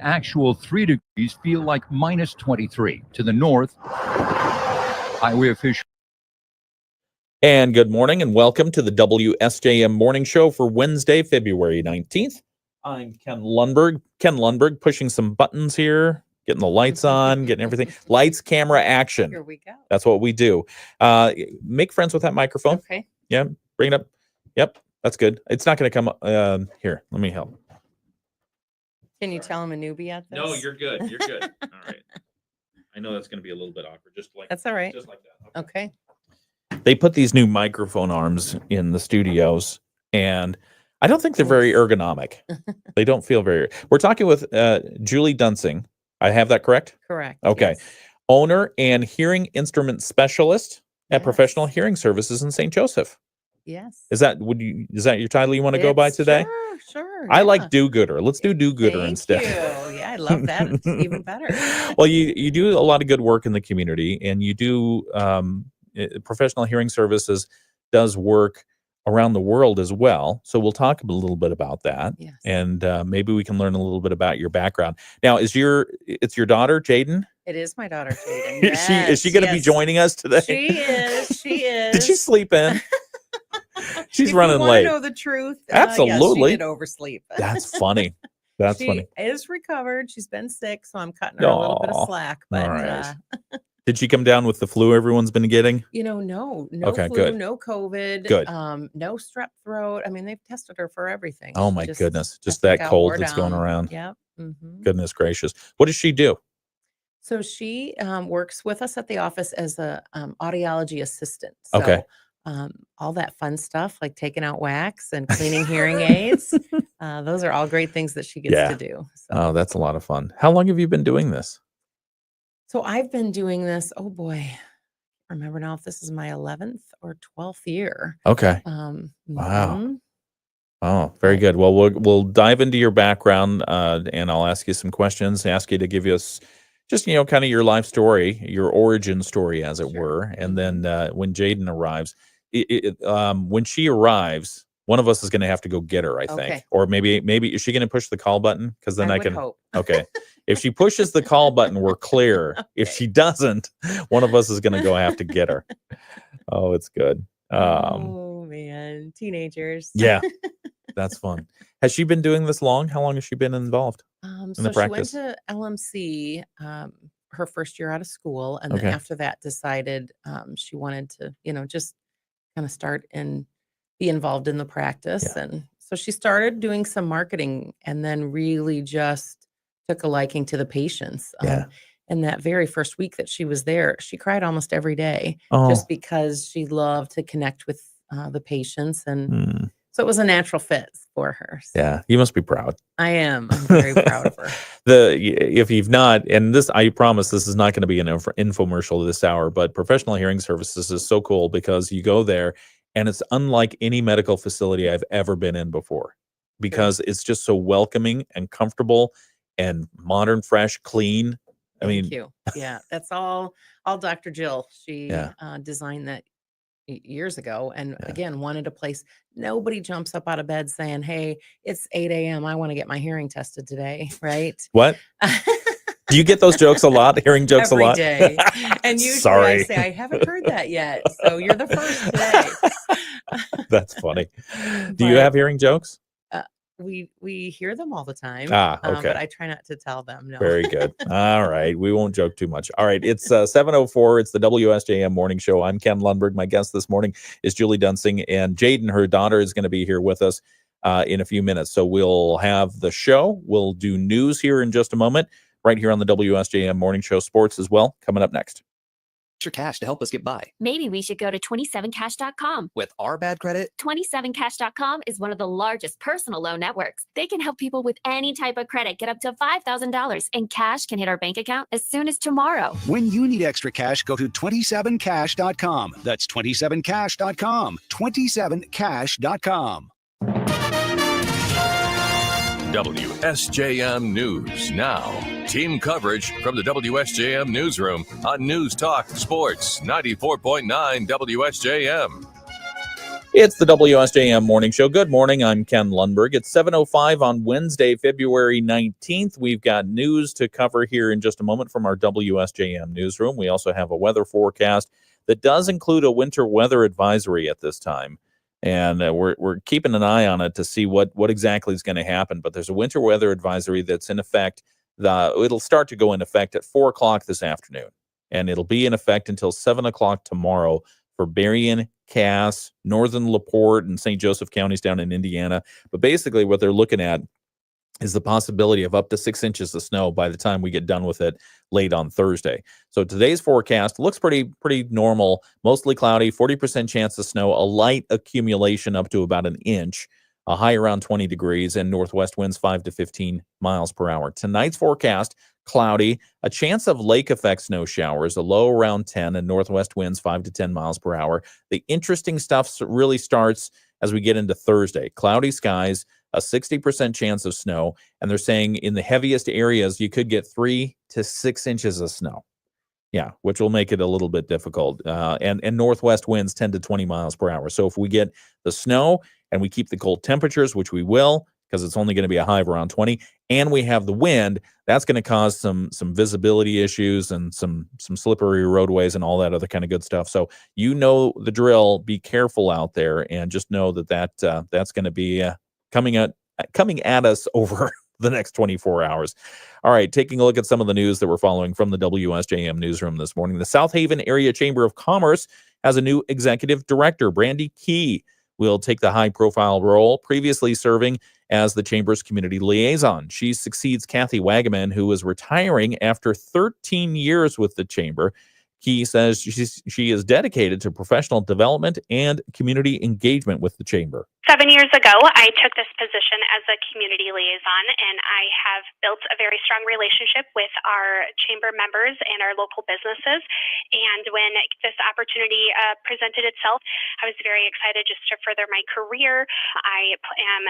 Actual 3 degrees feel like minus 23. To the north, highway officials. And good morning and welcome to the WSJM Morning Show for Wednesday, February 19th. I'm Ken Lundberg. Ken Lundberg pushing some buttons here, getting the lights on, getting everything. Lights, camera, action. Here we go. That's what we do. Make friends with that microphone. Okay. Yeah, bring it up. Yep, that's good. It's not going to come up. Here, let me help. Can you tell I'm a newbie at this? No, you're good. You're good. All right. I know that's going to be a little bit awkward. That's all right. Just like that. Okay. They put these new microphone arms in the studios, and I don't think they're very ergonomic. They don't feel very. We're talking with Julie Duensing. I have that correct? Correct. Okay. Yes. Owner and hearing instrument specialist at Professional Hearing Services in St. Joseph. Yes. Is that your title you want to go by today? Sure. I like do-gooder. Let's do do-gooder instead. Thank you. Yeah, I love that. It's even better. Well, you do a lot of good work in the community, and you do Professional Hearing Services does work around the world as well. So we'll talk a little bit about that. Yes. And maybe we can learn a little bit about your background. Now, it's your daughter, Jaden? It is my daughter, Jaden. Is she going to be joining us today? She is. Did she sleep in? She's running late. If you want to know the truth, Absolutely. she did oversleep. That's funny. That's funny. She is recovered. She's been sick, so I'm cutting her a little bit of slack. But all right. Did she come down with the flu everyone's been getting? No Okay, flu, good. no COVID, Good. No strep throat. I mean, they've tested her for everything. Oh my goodness. Just that cold that's going around. Yep. Mm-hmm. Goodness gracious. What does she do? So she works with us at the office as a audiology assistant. So, okay. All that fun stuff like taking out wax and cleaning hearing aids. Those are all great things that she gets to do. So. Oh, that's a lot of fun. How long have you been doing this? So I've been doing this. Oh boy. I remember now if this is my 11th or 12th year. Okay. Wow. Oh, very good. Well, we'll dive into your background and I'll ask you some questions, ask you to give us just, kind of your life story, your origin story, as it were. And then when Jaden arrives, when she arrives, one of us is going to have to go get her, I think. Or maybe is she going to push the call button? Because then I can hope. Okay. If she pushes the call button, we're clear. Okay. If she doesn't, one of us is going to go have to get her. Oh, it's good. Oh man, teenagers. Yeah, that's fun. Has she been doing this long? How long has she been involved in the practice? She went to LMC her first year out of school, and then after that decided she wanted to, just kind of start and be involved in the practice. Yeah. And so she started doing some marketing and then really just took a liking to the patients. And that very first week that she was there, she cried almost every day just because she loved to connect with the patients. And so it was a natural fit for her. So. Yeah, you must be proud. I am. I'm very proud of her. If you've not, and this, I promise this is not going to be an infomercial this hour, but Professional Hearing Services is so cool because you go there and it's unlike any medical facility I've ever been in before because it's just so welcoming and comfortable and modern, fresh, clean. Thank you. Yeah, that's all Dr. Jill. She designed that years ago. And again, wanted a place. Nobody jumps up out of bed saying, hey, it's 8 a.m. I want to get my hearing tested today. Right. What? Do you get those jokes a lot? Hearing jokes every a lot? Day. And usually I say, I haven't heard that yet. So you're the first today. That's funny. Do you have hearing jokes? We hear them all the time. Okay. But I try not to tell them. No. Very good. All right. We won't joke too much. All right. It's 7:04. It's the WSJM Morning Show. I'm Ken Lundberg. My guest this morning is Julie Duensing, and Jaden, her daughter, is going to be here with us in a few minutes. So we'll have the show. We'll do news here in just a moment, right here on the WSJM Morning Show. Sports as well, coming up next. Extra cash to help us get by. Maybe we should go to 27cash.com. With our bad credit, 27cash.com is one of the largest personal loan networks. They can help people with any type of credit get up to $5,000, and cash can hit our bank account as soon as tomorrow. When you need extra cash, go to 27cash.com. That's 27cash.com. 27cash.com. WSJM News Now. Team coverage from the WSJM Newsroom on News Talk Sports 94.9 WSJM. It's the WSJM Morning Show. Good morning. I'm Ken Lundberg. It's 7:05 on Wednesday, February 19th. We've got news to cover here in just a moment from our WSJM newsroom. We also have a weather forecast that does include a winter weather advisory at this time. And we're keeping an eye on it to see what exactly is going to happen. But there's a winter weather advisory that's in effect. It'll start to go in effect at 4 o'clock this afternoon. And it'll be in effect until 7 o'clock tomorrow for Berrien, Cass, Northern LaPorte, and St. Joseph counties down in Indiana. But basically what they're looking at is the possibility of up to 6 inches of snow by the time we get done with it late on Thursday. So today's forecast looks pretty normal, mostly cloudy, 40% chance of snow, a light accumulation up to about an inch, a high around 20 degrees, and northwest winds 5 to 15 miles per hour. Tonight's forecast, cloudy, a chance of lake effect snow showers, a low around 10, and northwest winds 5 to 10 miles per hour. The interesting stuff really starts as we get into Thursday. Cloudy skies, a 60% chance of snow, and they're saying in the heaviest areas you could get 3 to 6 inches of snow. Yeah, which will make it a little bit difficult. And northwest winds 10 to 20 miles per hour. So if we get the snow and we keep the cold temperatures, which we will, because it's only going to be a high of around 20, and we have the wind, that's going to cause some visibility issues and some slippery roadways and all that other kind of good stuff. So you know the drill. Be careful out there, and just know that's going to be coming at us over the next 24 hours. All right, taking a look at some of the news that we're following from the WSJM newsroom this morning. The South Haven Area Chamber of Commerce has a new executive director. Brandy Key will take the high-profile role, previously serving as the Chamber's community liaison. She succeeds Kathy Wagaman, who is retiring after 13 years with the Chamber. Key says she is dedicated to professional development and community engagement with the Chamber. 7 years ago, I took this position as a community liaison, and I have built a very strong relationship with our Chamber members and our local businesses. And when this opportunity presented itself, I was very excited just to further my career. I am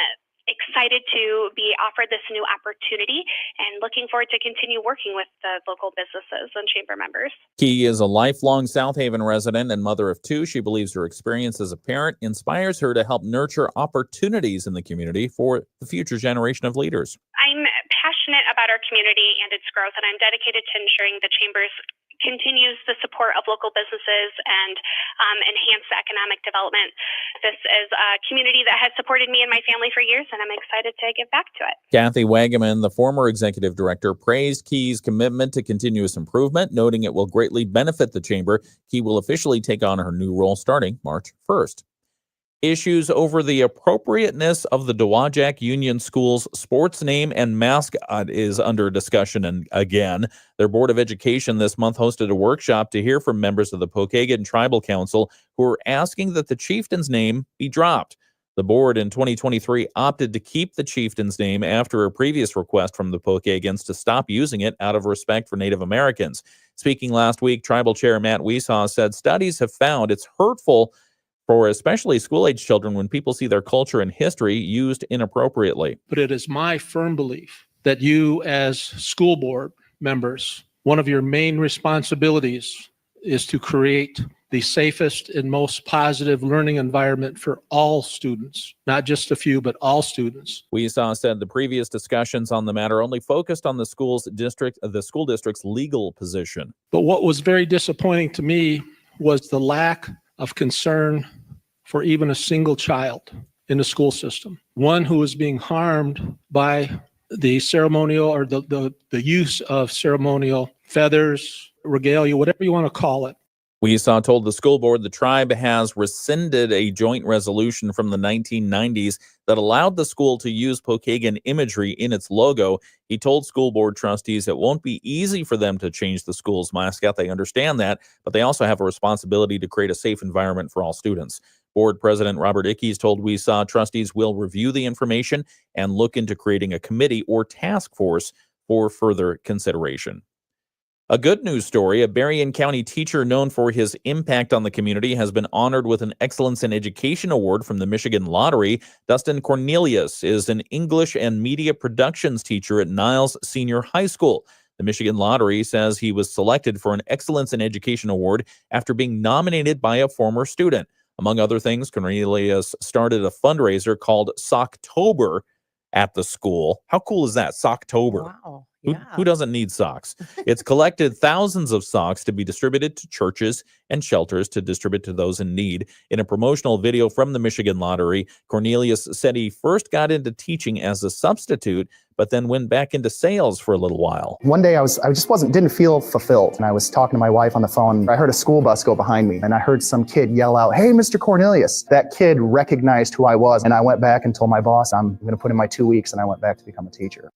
excited to be offered this new opportunity and looking forward to continue working with the local businesses and Chamber members. Key is a lifelong South Haven resident and mother of 2. She believes her experience as a parent inspires her to help nurture opportunities in the community for the future generation of leaders. I'm passionate about our community and its growth, and I'm dedicated to ensuring the Chamber's continues the support of local businesses and enhance economic development. This is a community that has supported me and my family for years, and I'm excited to give back to it. Kathy Wagaman, the former executive director, praised Key's commitment to continuous improvement, noting it will greatly benefit the Chamber. Key will officially take on her new role starting March 1st. Issues over the appropriateness of the Dowagiac Union School's sports name and mascot is under discussion. And again, their Board of Education this month hosted a workshop to hear from members of the Pokagon Tribal Council who are asking that the chieftain's name be dropped. The board in 2023 opted to keep the chieftain's name after a previous request from the Pokagons to stop using it out of respect for Native Americans. Speaking last week, Tribal Chair Matt Weesaw said studies have found it's hurtful for especially school-age children when people see their culture and history used inappropriately. But it is my firm belief that you as school board members, one of your main responsibilities is to create the safest and most positive learning environment for all students, not just a few, but all students. Weesaw said the previous discussions on the matter only focused on the school district's legal position. But what was very disappointing to me was the lack of concern for even a single child in the school system, one who is being harmed by the ceremonial or the use of ceremonial feathers, regalia, whatever you want to call it. Weesaw told the school board the tribe has rescinded a joint resolution from the 1990s that allowed the school to use Pokagon imagery in its logo. He told school board trustees it won't be easy for them to change the school's mascot. They understand that, but they also have a responsibility to create a safe environment for all students. Board President Robert Ickes told Weesaw trustees will review the information and look into creating a committee or task force for further consideration. A good news story, a Berrien County teacher known for his impact on the community has been honored with an Excellence in Education Award from the Michigan Lottery. Dustin Cornelius is an English and media productions teacher at Niles Senior High School. The Michigan Lottery says he was selected for an Excellence in Education Award after being nominated by a former student. Among other things, Cornelius started a fundraiser called Socktober at the school. How cool is that? Socktober. Wow. Who doesn't need socks? It's collected thousands of socks to be distributed to churches and shelters to distribute to those in need. In a promotional video from the Michigan Lottery, Cornelius said he first got into teaching as a substitute, but then went back into sales for a little while. One day I didn't feel fulfilled. And I was talking to my wife on the phone. I heard a school bus go behind me and I heard some kid yell out, "Hey, Mr. Cornelius." That kid recognized who I was. And I went back and told my boss, I'm going to put in my 2 weeks, and I went back to become a teacher.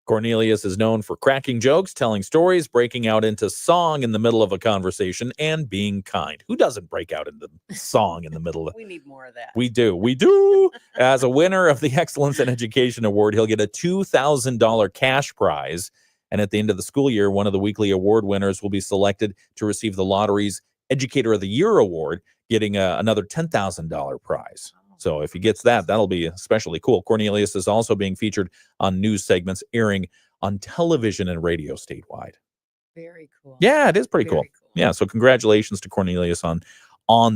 Cornelius is known for cracking jokes, telling stories, breaking out into song in the middle of a conversation, and being kind. Who doesn't break out into song in the middle of it? We need more of that. We do. As a winner of the Excellence in Education Award, he'll get a $2,000 cash prize. And at the end of the school year, one of the weekly award winners will be selected to receive the lottery's Educator of the Year award, getting another $10,000 prize. So if he gets that, that'll be especially cool. Cornelius is also being featured on news segments airing on television and radio statewide. Very cool. Yeah, it is pretty cool. Very cool. Yeah, so congratulations to Cornelius on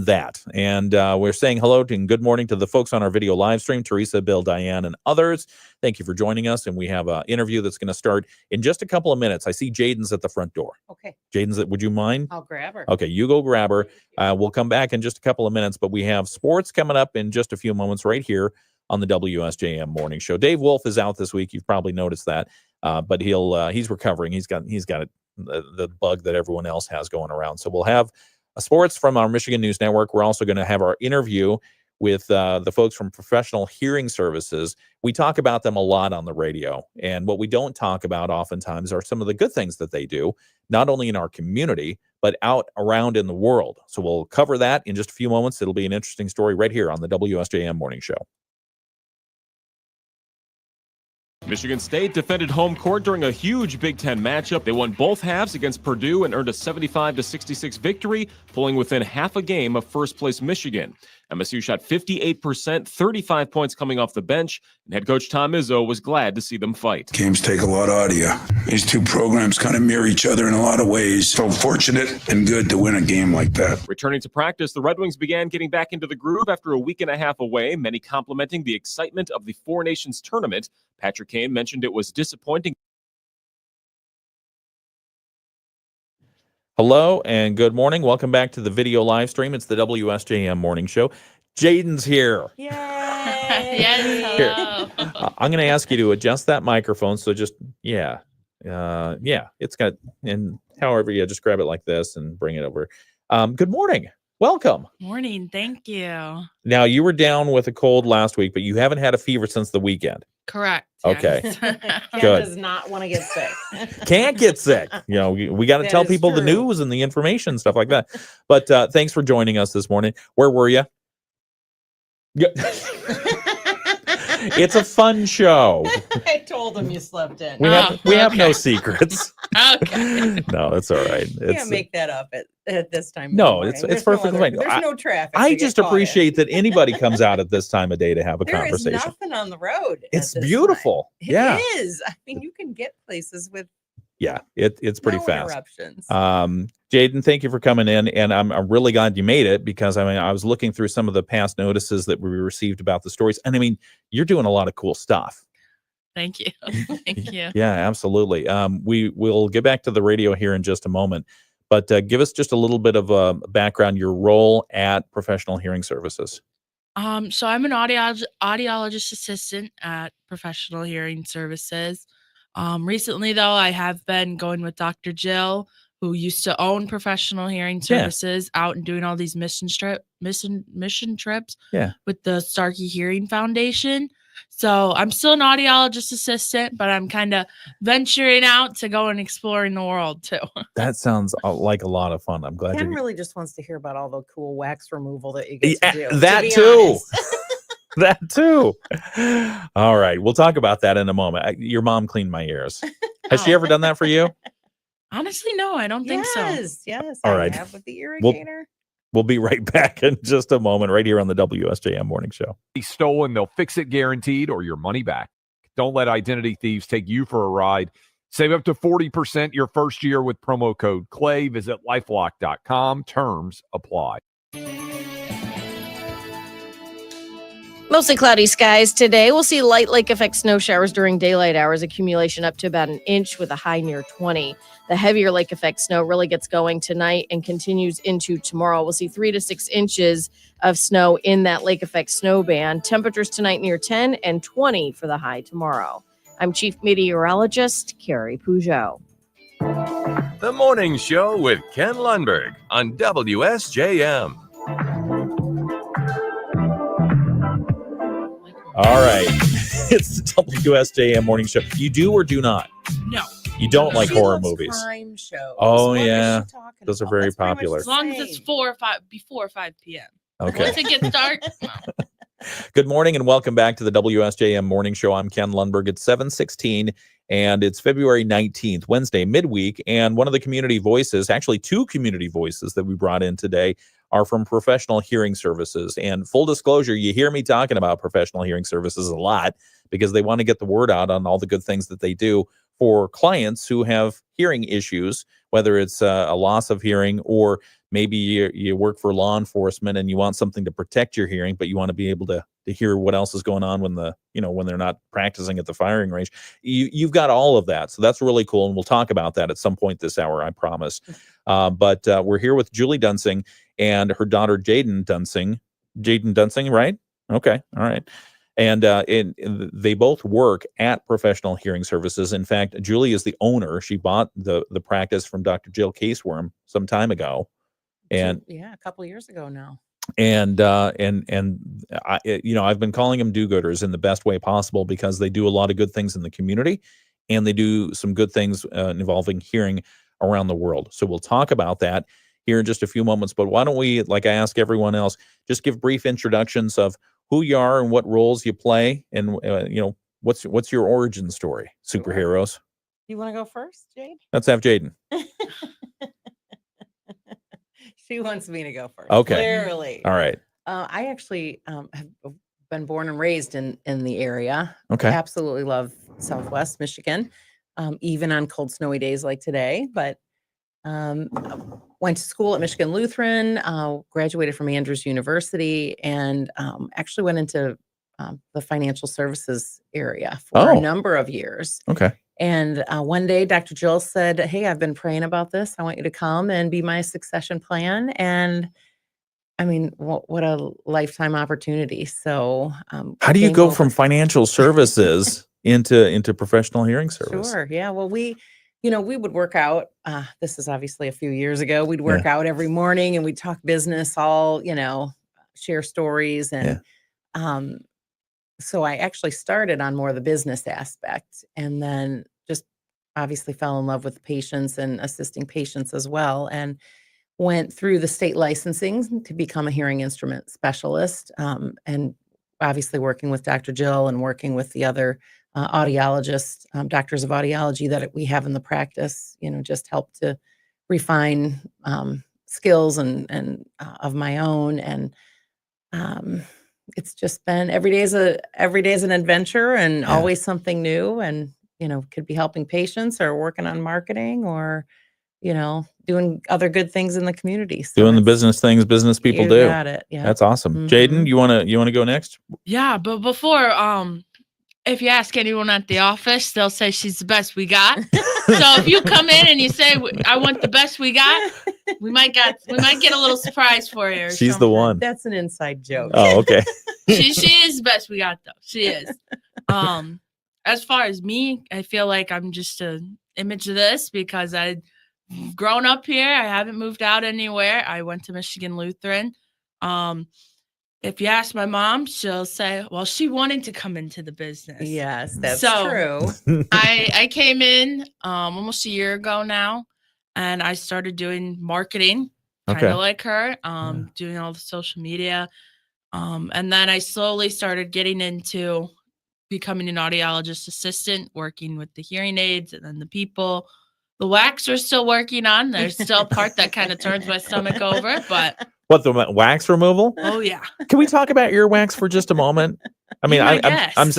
that. And we're saying hello and good morning to the folks on our video live stream, Teresa, Bill, Diane, and others. Thank you for joining us. And we have an interview that's going to start in just a couple of minutes. I see Jaden's at the front door. Okay. Jaden's, would you mind? I'll grab her. Okay, you go grab her. We'll come back in just a couple of minutes, but we have sports coming up in just a few moments right here on the WSJM Morning Show. Dave Wolf is out this week. You've probably noticed that, but he's recovering. He's got the bug that everyone else has going around. So we'll have sports from our Michigan News Network. We're also going to have our interview with the folks from Professional Hearing Services. We talk about them a lot on the radio, and what we don't talk about oftentimes are some of the good things that they do, not only in our community, but out around in the world. So we'll cover that in just a few moments. It'll be an interesting story right here on the WSJM Morning Show. Michigan State defended home court during a huge Big Ten matchup. They won both halves against Purdue and earned a 75-66 victory, pulling within half a game of first-place Michigan. MSU shot 58%, 35 points coming off the bench, and head coach Tom Izzo was glad to see them fight. Games take a lot out of you. These two programs kind of mirror each other in a lot of ways. So fortunate and good to win a game like that. Returning to practice, the Red Wings began getting back into the groove after a week and a half away, many complimenting the excitement of the Four Nations tournament. Patrick Kane mentioned it was disappointing. Hello and good morning. Welcome back to the video live stream. It's the WSJM Morning Show. Jaden's here. Yay! Yes, hello. I'm going to ask you to adjust that microphone. So just, it's got, and however you just grab it like this and bring it over. Good morning. Welcome. Morning. Thank you. Now, you were down with a cold last week, but you haven't had a fever since the weekend. Correct. Okay. Yes. Ken Good. does not want to get sick. Can't get sick. You know, we got to That tell is people the true. news and the information, stuff like that. But thanks for joining us this morning. Where were you? Yeah. It's a fun show. I told him you slept in. We have no okay. secrets. Okay. No, that's all right. You can't make that up at this time. in the No, morning. it's There's perfectly no fine. There's no traffic. I to get just caught in. appreciate that anybody comes out at this time of day to have a There is conversation. nothing on the road. at It's this beautiful. time. It Yeah. is. I mean, you can get places with Yeah, it's pretty no fast. interruptions. Jaden, thank you for coming in, and I'm really glad you made it, because I mean, I was looking through some of the past notices that we received about the stories, and I mean, you're doing a lot of cool stuff. Thank you. Thank you. Yeah, absolutely. We will get back to the radio here in just a moment, but give us just a little bit of a background, your role at Professional Hearing Services. So I'm an audiologist assistant at Professional Hearing Services. Recently, though, I have been going with Dr. Jill, who used to own Professional Hearing Services, out and doing all these mission trips with the Starkey Hearing Foundation. So I'm still an audiologist assistant, but I'm kind of venturing out to go and exploring the world too. That sounds like a lot of fun. I'm glad Ken you really just wants to hear about all the cool wax removal that you get to do. that to be too. honest. That too. All right, we'll talk about that in a moment. Your mom cleaned my ears. Has she ever done that for you? Honestly, no, I don't think so. Yes. All I right. have with the We'll- irrigator. We'll be right back in just a moment, right here on the WSJM Morning Show. Be stolen, they'll fix it guaranteed, or your money back. Don't let identity thieves take you for a ride. Save up to 40% your first year with promo code CLAY. Visit LifeLock.com. Terms apply. Mostly cloudy skies today. We'll see light lake effect snow showers during daylight hours, accumulation up to about an inch with a high near 20. The heavier lake effect snow really gets going tonight and continues into tomorrow. We'll see 3 to 6 inches of snow in that lake effect snow band. Temperatures tonight near 10 and 20 for the high tomorrow. I'm Chief Meteorologist Carrie Peugeot. The Morning Show with Ken Lundberg on WSJM. All right. It's the WSJM morning show. You do or do not? No. You don't like She horror loves movies? crime shows. Oh, What is yeah. she talking Those are about? very That's pretty much popular. As long as it's 4 or 5 before 5 p.m. Okay. Once it gets dark, no. Good morning and welcome back to the WSJM morning show. I'm Ken Lundberg. It's 7:16 and it's February 19th, Wednesday, midweek. And one of the community voices, actually 2 community voices that we brought in today, are from Professional Hearing Services. And full disclosure, you hear me talking about Professional Hearing Services a lot because they want to get the word out on all the good things that they do for clients who have hearing issues, whether it's a loss of hearing or maybe you work for law enforcement and you want something to protect your hearing, but you want to be able to hear what else is going on when when they're not practicing at the firing range. You've got all of that. So that's really cool. And we'll talk about that at some point this hour, I promise. But we're here with Julie Duensing and her daughter, Jaden Duensing. Jaden Duensing, right? Okay. All right. And they both work at Professional Hearing Services. In fact, Julie is the owner. She bought the practice from Dr. Jill Caseworm some time ago. And a couple of years ago now. And I, I've been calling them do-gooders in the best way possible because they do a lot of good things in the community and they do some good things involving hearing around the world. So we'll talk about that here in just a few moments. But why don't we, like I ask everyone else, just give brief introductions of who you are and what roles you play and, what's your origin story, superheroes? You want to go first, Jade? Let's have Jaden. She wants me to go first. Okay. Clearly. All right. I actually have been born and raised in the area. Okay. Absolutely love Southwest Michigan, even on cold, snowy days like today. But went to school at Michigan Lutheran, graduated from Andrews University, and actually went into the financial services area for a number of years. Okay. And one day, Dr. Jill said, "Hey, I've been praying about this. I want you to come and be my succession plan." And I mean, what a lifetime opportunity. So, how do you go from financial services into Professional Hearing Service? Sure. Yeah. Well, we would work out. This is obviously a few years ago. We'd work out every morning and we'd talk business, all, share stories. And so I actually started on more of the business aspect and then just obviously fell in love with patients and assisting patients as well. And went through the state licensing to become a hearing instrument specialist. And obviously working with Dr. Jill and working with the other audiologists, doctors of audiology that we have in the practice, just help to refine skills and of my own. And it's just been every day is an adventure and always something new. And could be helping patients or working on marketing or doing other good things in the community. So doing the business things business people do. Got it. Yeah, that's awesome. Mm-hmm. Jaden, you want to go next? Yeah, but before if you ask anyone at the office, they'll say she's the best we got. So if you come in and you say, "I want the best we got," we might get a little surprise for you. She's the one. That's an inside joke. Oh, okay. she is the best we got, though. She is. As far as me, I feel like I'm just an image of this because I've grown up here. I haven't moved out anywhere. I went to Michigan Lutheran. If you ask my mom, she'll say, well, she wanted to come into the business. Yes, that's true. true. I came in almost a year ago now, and I started doing marketing, kind of like her, doing all the social media. And then I slowly started getting into becoming an audiologist assistant, working with the hearing aids and then the people. The wax we're still working on. There's still a part that kind of turns my stomach over, but... What, the wax removal? Oh, yeah. Can we talk about earwax for just a moment? I mean, I'm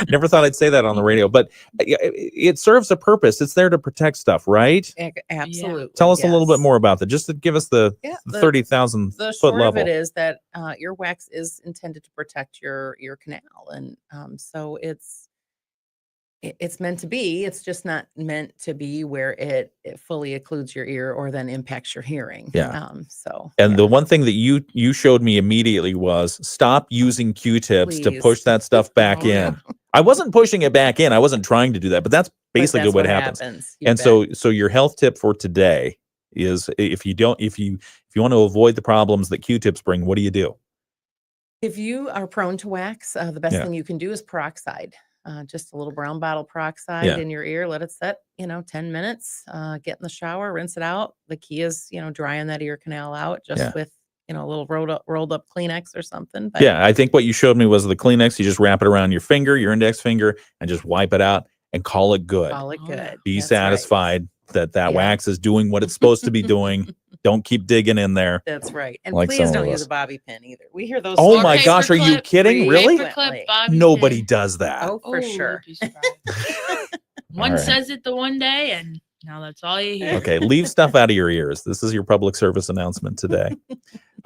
Never thought I'd say that on the radio, but it serves a purpose. It's there to protect stuff, right? Absolutely. Tell us a little bit yes. more about that, just to give us the The 30,000 the foot short of level. it is that earwax is intended to protect your ear canal, and so it's meant to be. It's just not meant to be where it fully occludes your ear or then impacts your hearing. Yeah. So And the one thing that you showed me immediately was stop using Q-tips to Please. push that stuff back Oh, yeah. in. I wasn't pushing it back in. I wasn't trying to do that, but that's basically that's what what happens. happens. You And bet. so your health tip for today is if you want to avoid the problems that Q-tips bring, what do you do? If you are prone to wax, the best Yeah. thing you can do is peroxide. Just a little brown bottle peroxide Yeah. in your ear. Let it set, 10 minutes. Get in the shower, rinse it out. The key is, drying that ear canal out just Yeah. with, a little rolled up Kleenex or something. But Yeah, I think what you showed me was the Kleenex. You just wrap it around your finger, your index finger, and just wipe it out and call it good. call it good. Be That's right. satisfied that Yeah. wax is doing what it's supposed to be doing. Don't keep digging in there. That's right. And Like please some don't of use us. a bobby pin either. We hear those. Oh stories my gosh, are you kidding? Really? frequently. Nobody does that. Oh, for sure. you'd be surprised. One All right. says it the one day, and now that's all you hear. Okay, leave stuff out of your ears. This is your public service announcement today.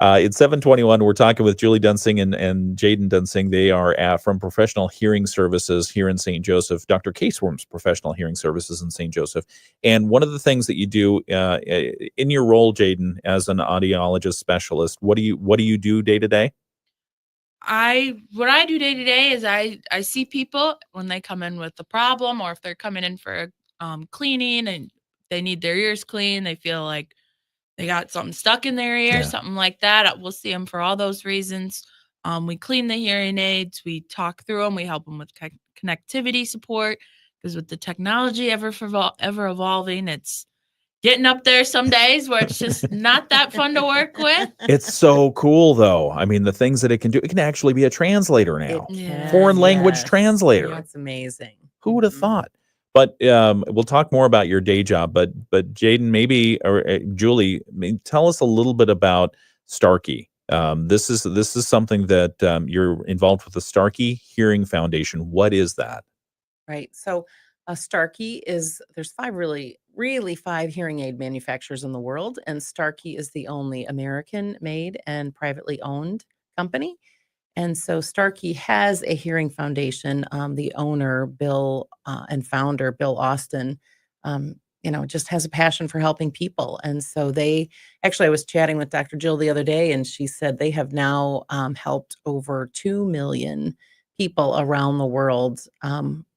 It's 7:21. We're talking with Julie Duensing and Jaden Duensing. They are from Professional Hearing Services here in St. Joseph. Dr. Caseworm's Professional Hearing Services in St. Joseph. And one of the things that you do in your role, Jaden, as an audiologist specialist, what do you do day to day? What I do day to day is I see people when they come in with a problem, or if they're coming in for cleaning and they need their ears clean, they feel like they got something stuck in their ear, something like that. We'll see them for all those reasons. We clean the hearing aids, we talk through them, we help them with connectivity support, because with the technology ever evolving, it's getting up there some days where it's just not that fun to work with. It's so cool, though. I mean, the things that it can do. It can actually be a translator now. can, Foreign language yes. translator. That's amazing. Who would have thought? But we'll talk more about your day job. But Jaden, maybe, or Julie, tell us a little bit about Starkey. This is something that you're involved with the Starkey Hearing Foundation. What is that? Right. So Starkey there's five hearing aid manufacturers in the world, and Starkey is the only American made and privately owned company. And so Starkey has a hearing foundation. The owner, Bill, and founder, Bill Austin, just has a passion for helping people. And so I was chatting with Dr. Jill the other day, and she said they have now helped over 2 million people around the world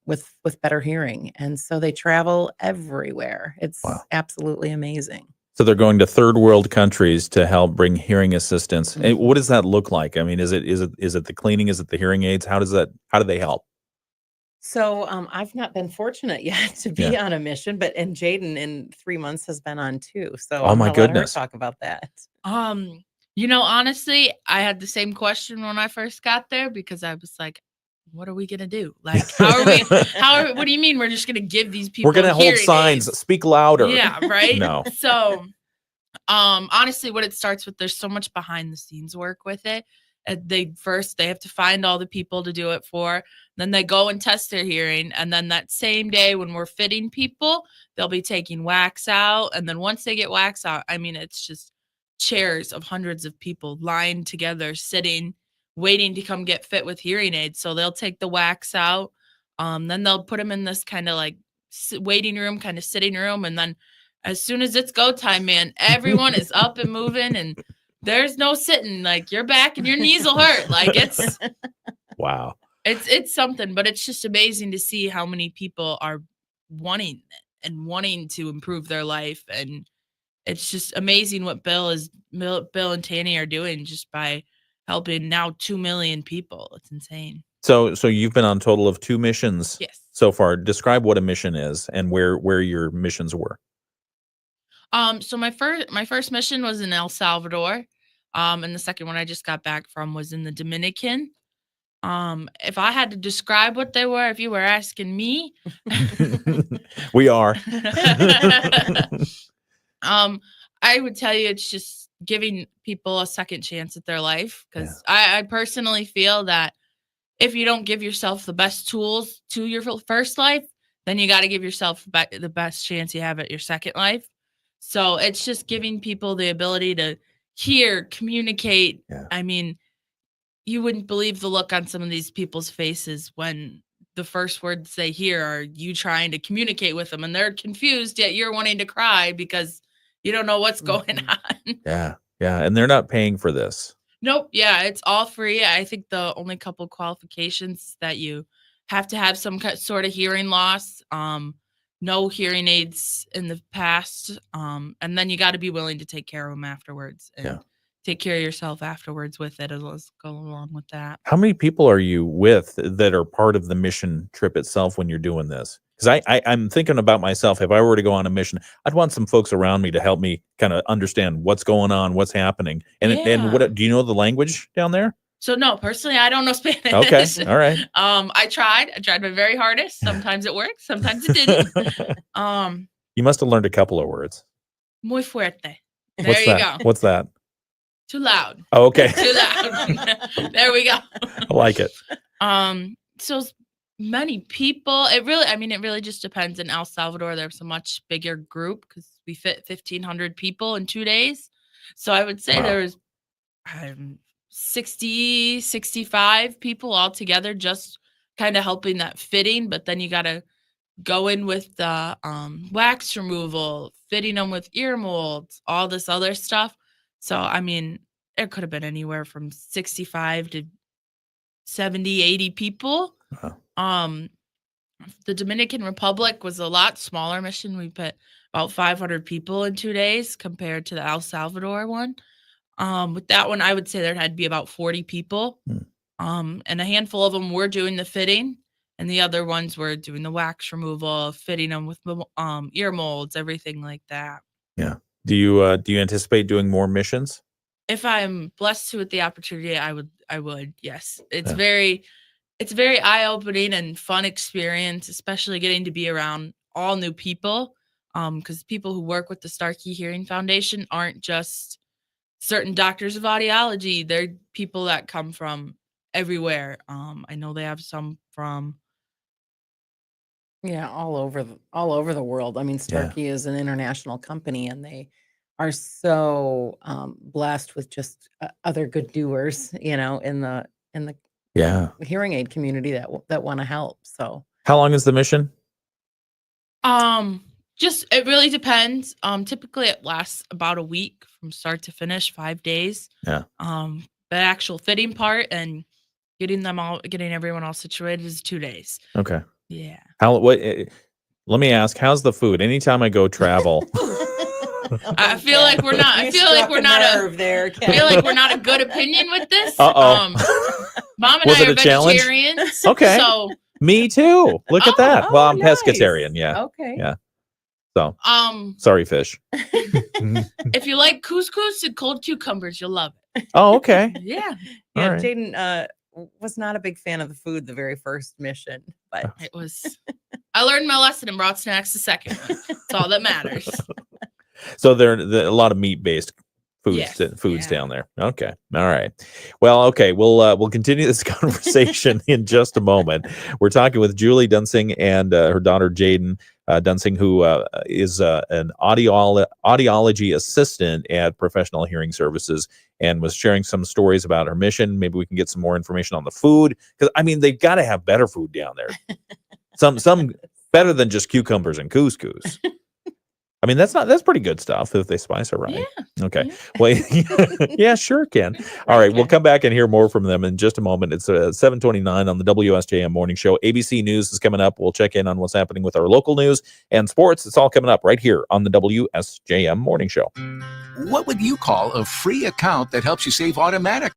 with better hearing. And so they travel everywhere. It's absolutely amazing. So they're going to third world countries to help bring hearing assistance. Mm-hmm. And what does that look like? I mean, is it the cleaning? Is it the hearing aids? How do they help? So I've not been fortunate yet to be on a mission, and Jaden in 3 months has been on too. So Oh I'm my gonna let her goodness. talk about that. Honestly, I had the same question when I first got there, because I was like, what are we gonna do? Like, what do you mean we're just gonna give these people We're going to hold hearing signs, aids? speak louder. Yeah, right. No. So honestly, what it starts with, there's so much behind the scenes work with it. They have to find all the people to do it for. Then they go and test their hearing, and then that same day when we're fitting people, they'll be taking wax out. And then once they get wax out, I mean, it's just chairs of hundreds of people lined together, sitting, waiting to come get fit with hearing aids. So they'll take the wax out. Then they'll put them in this kind of like waiting room, kind of sitting room. And then as soon as it's go time, man, everyone is up and moving, and there's no sitting. Like, your back and your knees will hurt. Like, it's Wow. It's something, but it's just amazing to see how many people are wanting it and wanting to improve their life. And it's just amazing what Bill and Tanny are doing just by helping now 2 million people. It's insane. So you've been on a total of 2 missions Yes. so far. Describe what a mission is and where your missions were. So my first mission was in El Salvador. And the second one I just got back from was in the Dominican. If I had to describe what they were, if you were asking me, We are. I would tell you it's just giving people a second chance at their life, because I personally feel that if you don't give yourself the best tools to your first life, then you got to give yourself the best chance you have at your second life. So it's just giving people the ability to hear, communicate. Yeah. I mean, you wouldn't believe the look on some of these people's faces when the first words they hear are you trying to communicate with them, and they're confused, yet you're wanting to cry because you don't know what's going on. Yeah. Yeah. And they're not paying for this. Nope. Yeah, it's all free. I think the only couple qualifications that you have to have some sort of hearing loss, no hearing aids in the past, and then you got to be willing to take care of them afterwards and take care of yourself afterwards with it as well as go along with that. How many people are you with that are part of the mission trip itself when you're doing this? Because I'm thinking about myself. If I were to go on a mission, I'd want some folks around me to help me kind of understand what's going on, what's happening. And what do you know the language down there? So no, personally, I don't know Spanish. Okay, all right. I tried my very hardest. Sometimes it worked, sometimes it didn't. You must have learned a couple of words. Muy fuerte. There What's you that? go. What's that? Too loud. Oh, okay. Too loud. There we go. I like it. So many people. It really just depends. In El Salvador, there's a much bigger group because we fit 1,500 people in 2 days. So I would say there was 60, 65 people all together just kind of helping that fitting. But then you got to go in with the wax removal, fitting them with ear molds, all this other stuff. So, I mean, it could have been anywhere from 65 to 70, 80 people. The Dominican Republic was a lot smaller mission. We put about 500 people in 2 days compared to the El Salvador one. With that one, I would say there had to be about 40 people. And a handful of them were doing the fitting, and the other ones were doing the wax removal, fitting them with ear molds, everything like that. Yeah. Do you anticipate doing more missions? If I'm blessed with the opportunity, I would. Yes. It's very eye-opening and fun experience, especially getting to be around all new people. Because people who work with the Starkey Hearing Foundation aren't just certain doctors of audiology. They're people that come from everywhere. I know they have some from all over the world. I mean, Starkey is an international company, and they are so blessed with just other good doers, in the hearing aid community that want to help. So how long is the mission? It really depends. Typically it lasts about a week from start to finish, 5 days. Yeah. The actual fitting part and getting everyone all situated is 2 days. Okay. Yeah. Let me ask, how's the food? Anytime I go travel. I feel like we're not a good opinion with this. Uh-oh. Mom and Was I it are a challenge? vegetarians. Okay. So me too. Look at that. Well, I'm nice. pescatarian. Yeah. Okay. Yeah. So sorry, fish. if you like couscous and cold cucumbers, you'll love it. Oh, okay. Yeah. All right. Jaden was not a big fan of the food the very first mission, but it was. I learned my lesson and brought snacks the second one. That's all that matters. So there are a lot of meat-based foods down there. Okay. All right. Well, okay. We'll continue this conversation in just a moment. We're talking with Julie Duensing and her daughter Jaden Duensing, who is an audiology assistant at Professional Hearing Services, and was sharing some stories about her mission. Maybe we can get some more information on the food, because I mean, they've got to have better food down there. Some better than just cucumbers and couscous. I mean, that's pretty good stuff if they spice it right. Yeah. Okay. Yeah. Well, yeah, sure can. All right. We'll come back and hear more from them in just a moment. It's 7:29 on the WSJM Morning Show. ABC News is coming up. We'll check in on what's happening with our local news and sports. It's all coming up right here on the WSJM Morning Show. What would you call a free account that helps you save automatically?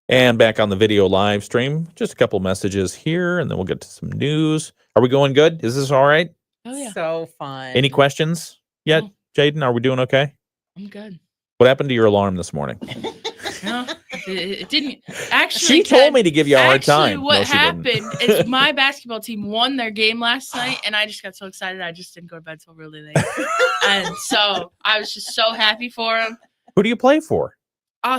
And back on the video live stream, just a couple messages here, and then we'll get to some news. Are we going good? Is this all right? Oh, yeah. So fun. Any questions yet, Jaden? Are we doing okay? I'm good. What happened to your alarm this morning? No, it didn't. Actually, She told me to give you a hard time. What No, she didn't. happened is my basketball team won their game last night, and I just got so excited. I just didn't go to bed till really late. And so I was just so happy for them. Who do you play for?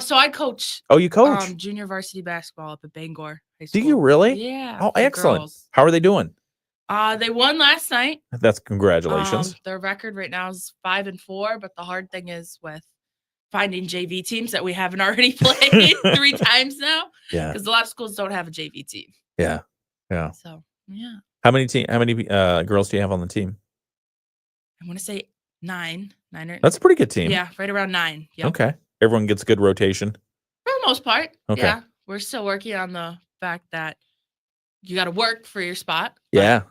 So I coach. Oh, you coach? Junior varsity basketball up at Bangor High Do School. you really? Yeah. Oh, for the excellent. girls. How are they doing? They won last night. That's congratulations. Their record right now is 5-4, but the hard thing is with finding JV teams that we haven't already played 3 times now. Yeah. Because a lot of schools don't have a JV team. Yeah. Yeah. So yeah. How many girls do you have on the team? I want to say 9. That's a pretty good team. Yeah, right around 9. Yep. Okay. Everyone gets good rotation. For the most part. Okay. Yeah. We're still working on the fact that you got to work for your spot. Yeah.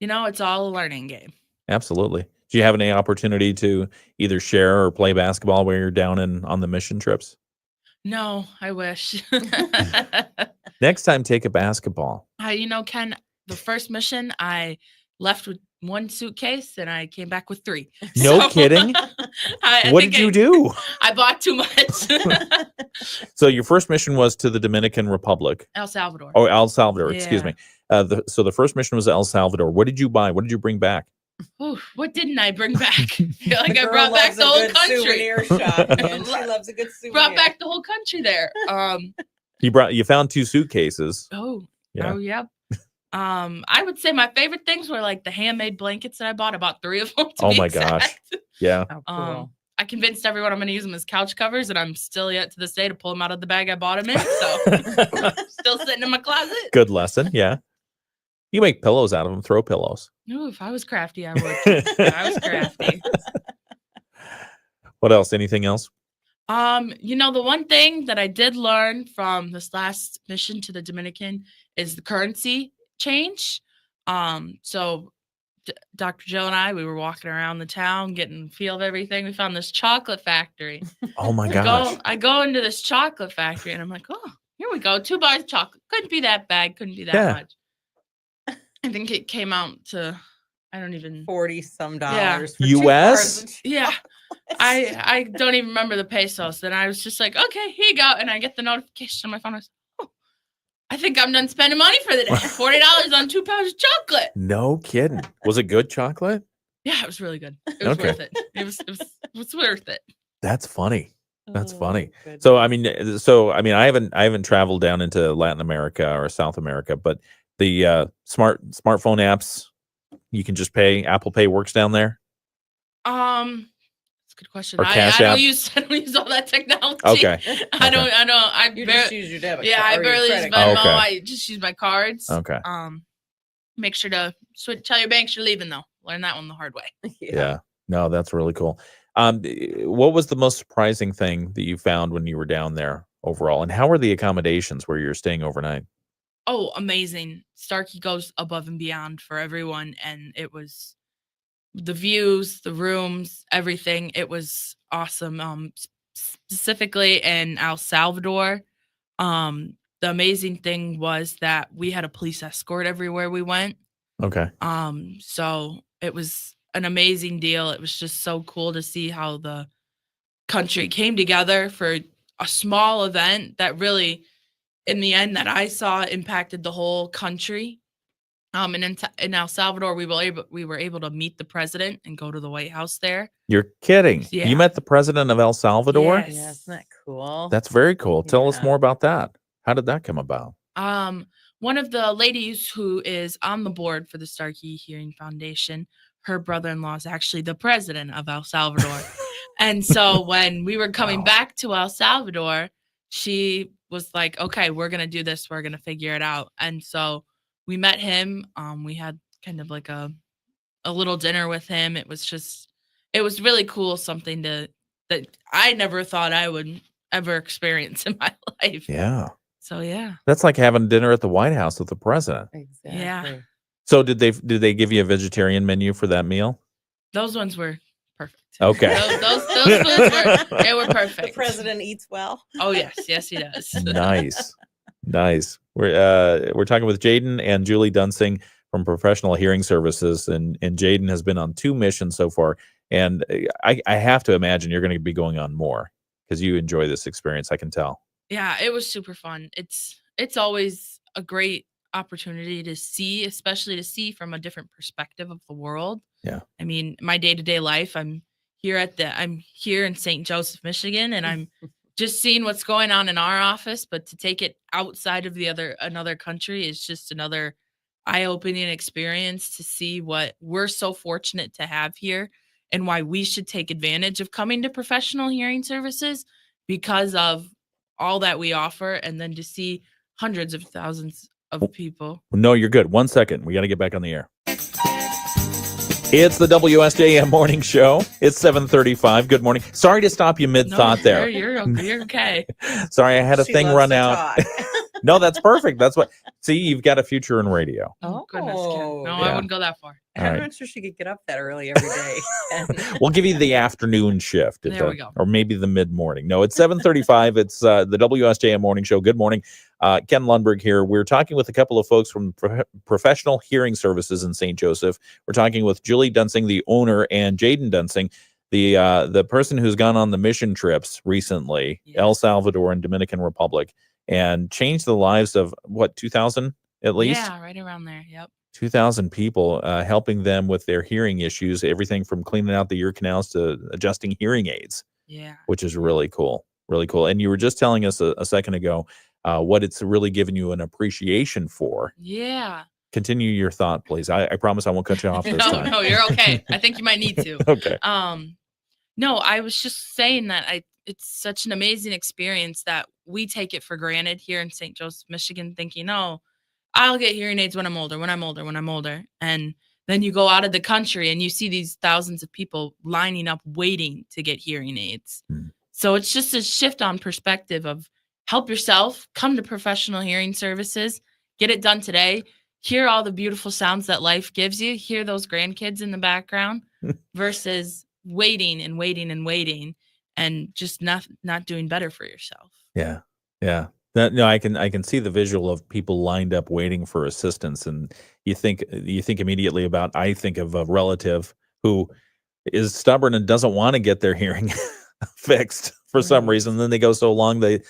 It's all a learning game. Absolutely. Do you have any opportunity to either share or play basketball while you're down on the mission trips? No, I wish. Next time, take a basketball. Ken, the first mission, I left with 1 suitcase and I came back with 3. No kidding? What did you do? I bought too much. So your first mission was to the Dominican Republic. El Salvador. Oh, El Salvador. Excuse Yeah. me. So the first mission was El Salvador. What did you buy? What did you bring back? Ooh, what didn't I bring back? I feel like I Girl brought back loves the a whole good country. souvenir shop, man. She loves a good souvenir. Brought back the whole country there. You found 2 suitcases. Oh, Yeah. oh, yep. I would say my favorite things were like the handmade blankets that I bought. I bought 3 of them. Oh my gosh. Yeah. I convinced everyone I'm going to use them as couch covers, and I'm still yet to this day to pull them out of the bag I bought them in. So still sitting in my closet. Good lesson. Yeah. You make pillows out of them. Throw pillows. Ooh, if I was crafty, I would. I was crafty. What else? Anything else? The one thing that I did learn from this last mission to the Dominican is the currency change. So Dr. Jill and I, we were walking around the town, getting a feel of everything. We found this chocolate factory. Oh my gosh. I go into this chocolate factory and I'm like, oh, here we go. 2 bars of chocolate. Couldn't be that bad. Couldn't be that Yeah. much. I think it came out to, I don't even. $40-some. Yeah. For 2 US? bars of Yeah. I don't even remember the pesos. Then I was just like, okay, here you go. And I get the notification on my phone. I was like, oh, I think I'm done spending money for the day. $40 on 2 pounds of chocolate. No kidding. Was it good chocolate? Yeah, it was really good. It was Okay. worth it. It was worth it. That's funny. That's Oh, funny. goodness. So I I haven't traveled down into Latin America or South America, but the smartphone apps, you can just pay. Apple Pay works down there. That's a good question. Or I Cash don't App? use all that technology. Okay. I You just use your debit Yeah, card I or your barely use credit Venmo. card. Okay. I just use my cards. Okay. Make sure to tell your banks you're leaving though. Learn that one the hard way. Yeah. No, that's really cool. What was the most surprising thing that you found when you were down there overall? And how were the accommodations where you're staying overnight? Oh, amazing. Starkey goes above and beyond for everyone. And it was the views, the rooms, everything. It was awesome. Specifically in El Salvador, the amazing thing was that we had a police escort everywhere we went. Okay. So it was an amazing deal. It was just so cool to see how the country came together for a small event that really, in the end, that I saw impacted the whole country. And in El Salvador, we were able to meet the president and go to the White House there. You're kidding. Yeah. You met the president of El Salvador? Yes. Yeah, isn't that cool? That's very cool. Tell us Yeah. more about that. How did that come about? One of the ladies who is on the board for the Starkey Hearing Foundation, her brother-in-law is actually the president of El Salvador. And so when we were coming back to El Salvador, she was like, okay, we're going to do this. We're going to figure it out. And so we met him. We had kind of like a little dinner with him. It was really cool. Something that I never thought I would ever experience in my life. Yeah. So, yeah. That's like having dinner at the White House with the president. Exactly. Yeah. So did they give you a vegetarian menu for that meal? Those ones were perfect. Okay. Those foods were The perfect. president eats well. Oh yes, yes he does. Nice. We're talking with Jaden and Julie Duensing from Professional Hearing Services, and Jaden has been on 2 missions so far, and I have to imagine you're going to be going on more because you enjoy this experience. I can tell. Yeah, it was super fun. It's always a great opportunity to see, especially to see from a different perspective of the world. Yeah. I mean, my day-to-day life, I'm here in St. Joseph, Michigan, and I'm just seeing what's going on in our office, but to take it outside of another country is just another eye-opening experience to see what we're so fortunate to have here and why we should take advantage of coming to professional hearing services because of all that we offer, and then to see hundreds of thousands of people. No, you're good. 1 second. We got to get back on the air. It's the WSJM Morning Show. It's 7:35. Good morning. Sorry to stop you mid-thought there. You're okay. Sorry, I had a She thing loves run to out. talk. No, that's perfect. That's what. See, you've got a future in radio. Oh, goodness. Ken. No, Yeah. I wouldn't go that far. All I'm right. not sure she could get up that early every day. We'll give you the afternoon shift. There we go. Or maybe the mid-morning. No, it's 7:35. It's the WSJM Morning Show. Good morning. Ken Lundberg here. We're talking with a couple of folks from Professional Hearing Services in St. Joseph. We're talking with Julie Duensing, the owner, and Jaden Duensing, the person who's gone on the mission trips recently, El Salvador and Dominican Republic, and changed the lives of, 2,000 at least? Yeah, right around there. Yep. 2,000 people, helping them with their hearing issues, everything from cleaning out the ear canals to adjusting hearing aids. Yeah. Which is really cool. Really cool. And you were just telling us a second ago what it's really given you an appreciation for. Yeah. Continue your thought, please. I promise I won't cut you off this time. No, you're okay. I think you might need to. Okay. No, I was just saying that it's such an amazing experience that we take it for granted here in St. Joseph, Michigan, thinking, oh, I'll get hearing aids when I'm older. And then you go out of the country and you see these thousands of people lining up waiting to get hearing aids. So it's just a shift on perspective of help yourself, come to professional hearing services, get it done today, hear all the beautiful sounds that life gives you, hear those grandkids in the background versus waiting and just not doing better for yourself. Yeah. Yeah. I can see the visual of people lined up waiting for assistance, and you think immediately about, I think of a relative who is stubborn and doesn't want to get their hearing fixed for some reason. Then they go so long they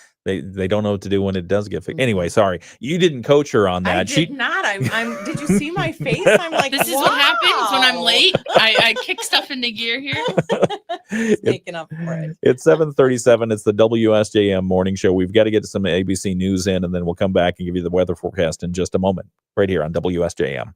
don't know what to do when it does get fixed. Anyway, sorry, you didn't coach her on that. I did not. I'm. Did you see my face? I'm like, this is what happens when I'm late. I kick stuff into gear here. Making up for it. It's 7:37. It's the WSJM Morning Show. We've got to get to some ABC News in, and then we'll come back and give you the weather forecast in just a moment, right here on WSJM.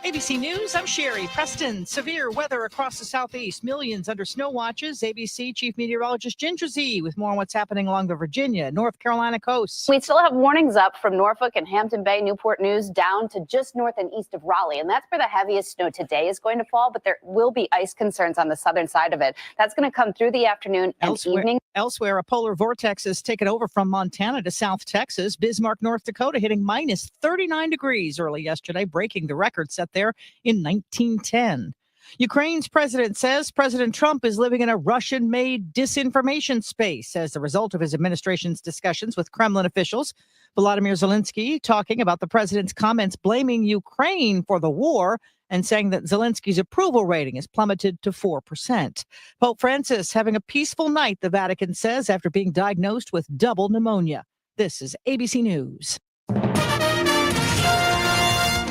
ABC News, I'm Sherry. Preston, severe weather across the southeast. Millions under snow watches. ABC Chief Meteorologist Ginger Z with more on what's happening along the Virginia, North Carolina coast. We still have warnings up from Norfolk and Hampton Bay, Newport News, down to just north and east of Raleigh. And that's where the heaviest snow today is going to fall, but there will be ice concerns on the southern side of it. That's going to come through the afternoon and evening. Elsewhere, a polar vortex has taken over from Montana to South Texas. Bismarck, North Dakota, hitting minus 39 degrees early yesterday, breaking the record set there in 1910. Ukraine's president says President Trump is living in a Russian-made disinformation space as a result of his administration's discussions with Kremlin officials. Volodymyr Zelensky talking about the president's comments blaming Ukraine for the war and saying that Zelensky's approval rating has plummeted to 4%. Pope Francis having a peaceful night, the Vatican says, after being diagnosed with double pneumonia. This is ABC News.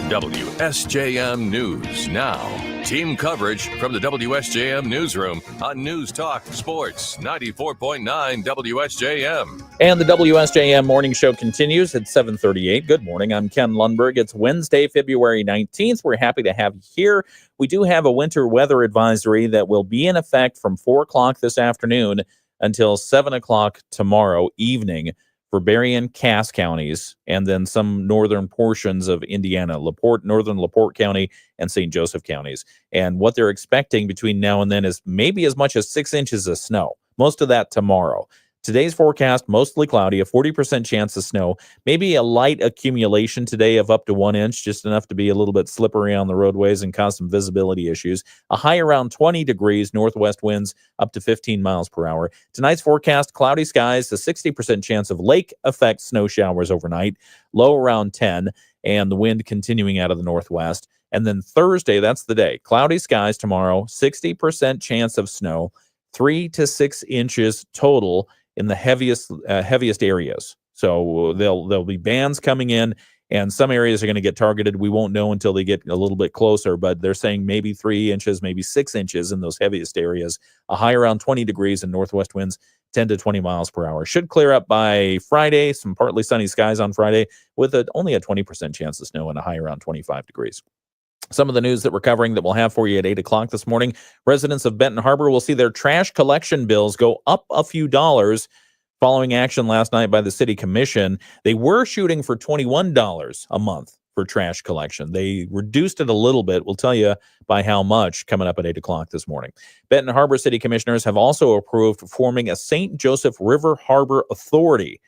WSJM News Now. Team coverage from the WSJM Newsroom on News Talk Sports 94.9 WSJM. And the WSJM Morning Show continues at 7:38. Good morning. I'm Ken Lundberg. It's Wednesday, February 19th. We're happy to have you here. We do have a winter weather advisory that will be in effect from 4 o'clock this afternoon until 7 o'clock tomorrow evening for Berrien, Cass counties, and then some northern portions of Indiana, northern LaPorte County and St. Joseph counties. And what they're expecting between now and then is maybe as much as 6 inches of snow, most of that tomorrow. Today's forecast, mostly cloudy, a 40% chance of snow, maybe a light accumulation today of up to 1 inch, just enough to be a little bit slippery on the roadways and cause some visibility issues. A high around 20 degrees, northwest winds up to 15 miles per hour. Tonight's forecast, cloudy skies, a 60% chance of lake effect snow showers overnight, low around 10, and the wind continuing out of the northwest. And then Thursday, that's the day, cloudy skies tomorrow, 60% chance of snow, 3 to 6 inches total in the heaviest areas. So there'll be bands coming in, and some areas are going to get targeted. We won't know until they get a little bit closer, but they're saying maybe 3 inches, maybe 6 inches in those heaviest areas. A high around 20 degrees and northwest winds 10 to 20 miles per hour. Should clear up by Friday. Some partly sunny skies on Friday with only a 20% chance of snow and a high around 25 degrees. Some of the news that we're covering that we'll have for you at 8 o'clock this morning. Residents of Benton Harbor will see their trash collection bills go up a few dollars following action last night by the city commission. They were shooting for $21 a month for trash collection. They reduced it a little bit. We'll tell you by how much coming up at 8 o'clock this morning. Benton Harbor City Commissioners have also approved forming a St. Joseph River Harbor Authority.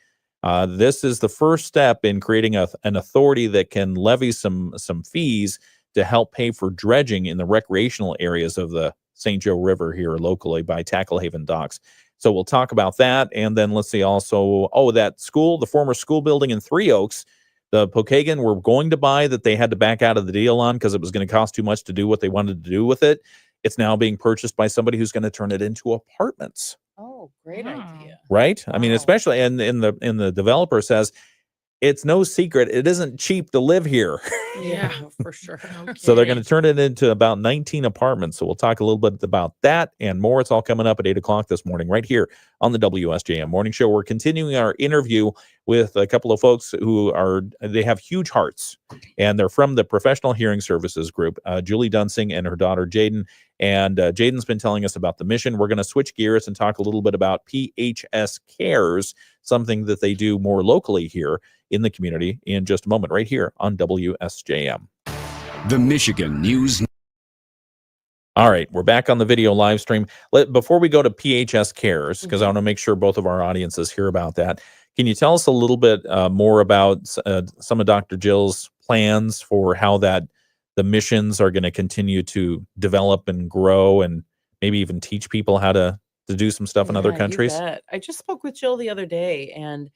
This is the first step in creating an authority that can levy some fees to help pay for dredging in the recreational areas of the St. Joe River here locally by Tacklehaven Docks. So we'll talk about that. And then let's see also, that school, the former school building in Three Oaks, the Pokagon were going to buy that they had to back out of the deal on because it was going to cost too much to do what they wanted to do with it. It's now being purchased by somebody who's going to turn it into apartments. Oh, great idea. Right? I mean, especially and the developer says it's no secret. It isn't cheap to live here. Yeah, for sure. So they're going to turn it into about 19 apartments. So we'll talk a little bit about that and more. It's all coming up at 8 o'clock this morning right here on the WSJM Morning Show. We're continuing our interview with a couple of folks who they have huge hearts, and they're from the Professional Hearing Services Group, Julie Duensing and her daughter, Jaden. And Jaden's been telling us about the mission. We're going to switch gears and talk a little bit about PHS Cares, something that they do more locally here in the community in just a moment right here on WSJM. The Michigan News. All right, we're back on the video live stream. Before we go to PHS Cares, because I want to make sure both of our audiences hear about that, can you tell us a little bit more about some of Dr. Jill's plans for how the missions are going to continue to develop and grow and maybe even teach people how to do some stuff in other countries? You bet. I just spoke with Jill the other day, and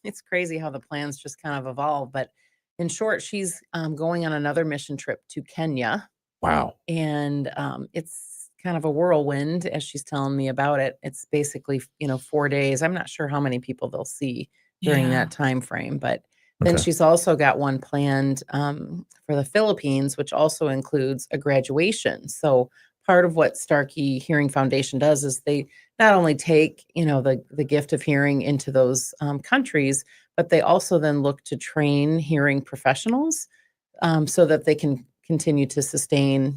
it's crazy how the plans just kind of evolve. But in short, she's going on another mission trip to Kenya. Wow. And it's kind of a whirlwind, as she's telling me about it. It's basically, 4 days. I'm not sure how many people they'll see during that time frame, but then she's also got one planned for the Philippines, which also includes a graduation. So part of what Starkey Hearing Foundation does is they not only take, the gift of hearing into those countries, but they also then look to train hearing professionals so that they can continue to sustain,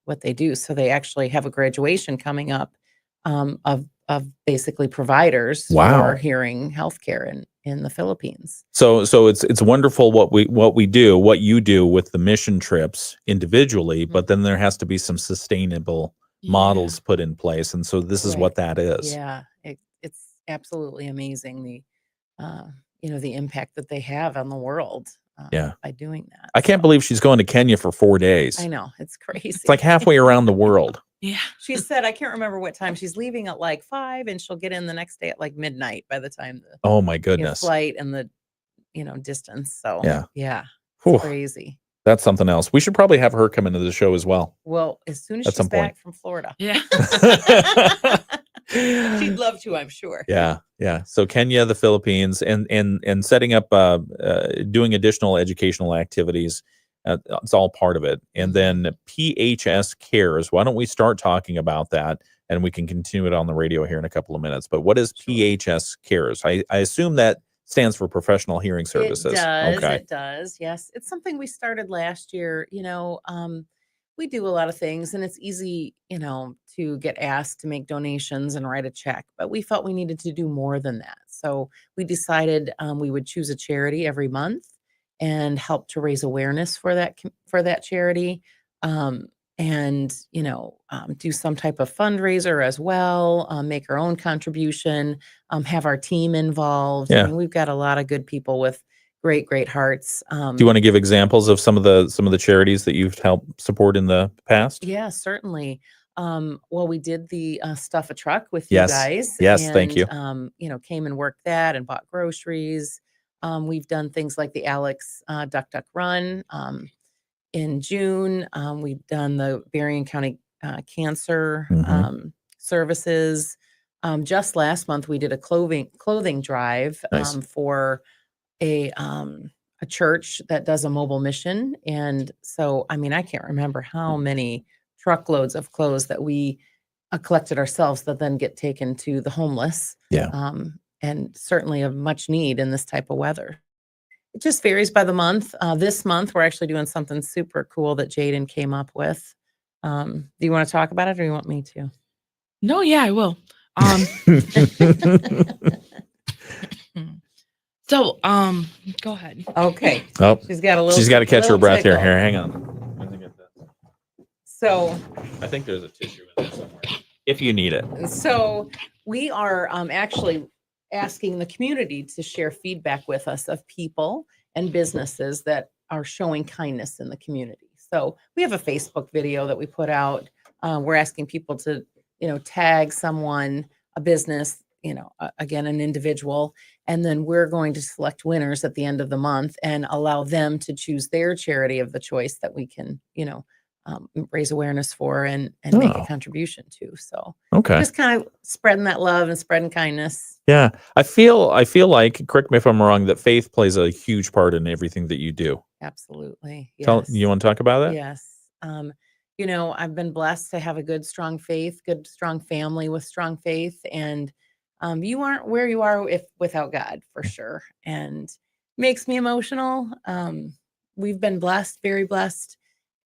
what they do. So they actually have a graduation coming up of basically providers for hearing healthcare in the Philippines. So it's wonderful what you do with the mission trips individually, but then there has to be some sustainable models put in place, and so this is what that is. Yeah, it's absolutely amazing the impact that they have on the world. By doing that. I can't believe she's going to Kenya for 4 days. I know, it's crazy. It's like halfway around the world. Yeah. She said, I can't remember what time she's leaving at like 5, and she'll get in the next day at like midnight by the time the oh my goodness flight and the distance. So yeah, it's crazy. That's something else. We should probably have her come into the show as well. Well, as soon as at she's some back point from Florida. Yeah. She'd love to, I'm sure. Yeah. So Kenya, the Philippines, and setting up doing additional educational activities. It's all part of it. And then PHS Cares. Why don't we start talking about that, and we can continue it on the radio here in a couple of minutes. But what is PHS Cares? I assume that stands for Professional Hearing Services. It does. Okay. It does. Yes. It's something we started last year. We do a lot of things, and it's easy, to get asked to make donations and write a check, but we felt we needed to do more than that. So we decided we would choose a charity every month and help to raise awareness for that charity. Do some type of fundraiser as well, make our own contribution, have our team involved. Yeah. I mean, we've got a lot of good people with great hearts. Do you want to give examples of some of the charities that you've helped support in the past? Yeah, certainly. Well, we did the Stuff a Truck with Yes. you guys. Yes, thank you. Came and worked that and bought groceries. We've done things like the Alex Duck Duck Run. In June, we've done the Berrien County Cancer Services. Just last month, we did a clothing drive Nice. for a church that does a mobile mission. And so, I mean, I can't remember how many truckloads of clothes that we collected ourselves that then get taken to the homeless. Yeah. And certainly of much need in this type of weather. It just varies by the month. This month, we're actually doing something super cool that Jaden came up with. Do you want to talk about it or you want me to? No, yeah, I will. So, go ahead. Okay. Oh, She's got a little. she's got to catch her little breath here. tickle. Here, hang on. So, I think there's a tissue in there somewhere. If you need it. So we are actually asking the community to share feedback with us of people and businesses that are showing kindness in the community. So we have a Facebook video that we put out. We're asking people to, tag someone, a business, again, an individual, and then we're going to select winners at the end of the month and allow them to choose their charity of the choice that we can, raise awareness for and make a contribution to. So Okay. just kind of spreading that love and spreading kindness. Yeah. I feel like, correct me if I'm wrong, that faith plays a huge part in everything that you do. Absolutely. Yes. You want to talk about that? Yes. I've been blessed to have a good, strong faith, good, strong family with strong faith. And you aren't where you are without God, for sure. And makes me emotional. We've been blessed, very blessed.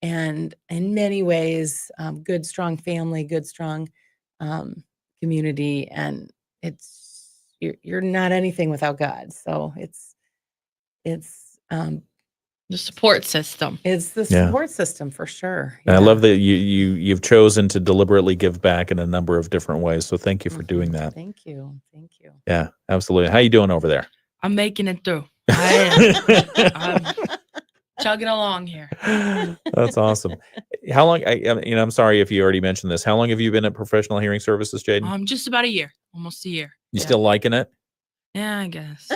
And in many ways, good, strong family, good, strong community. And you're not anything without God. So it's the support system. It's the support system for sure. And I love that you've chosen to deliberately give back in a number of different ways. So thank you for doing that. Thank you. Thank you. Yeah, absolutely. How you doing over there? I'm making it through. I'm chugging along here. That's awesome. How long? I'm sorry if you already mentioned this. How long have you been at Professional Hearing Services, Jaden? Just about a year, almost a year. You still liking it? Yeah, I guess.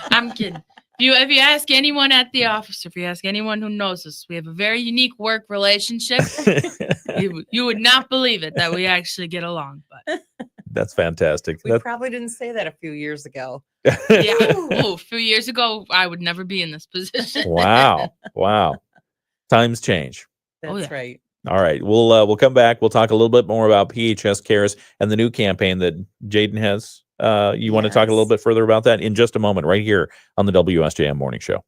I'm kidding. If you ask anyone at the office, if you ask anyone who knows us, we have a very unique work relationship. You would not believe it that we actually get along, but that's fantastic. We probably didn't say that a few years ago. Yeah, a few years ago, I would never be in this position. Wow. Times change. That's right. All right, we'll come back. We'll talk a little bit more about PHS Cares and the new campaign that Jaden has. You want to talk a little bit further about that in just a moment, right here on the WSJM Morning Show.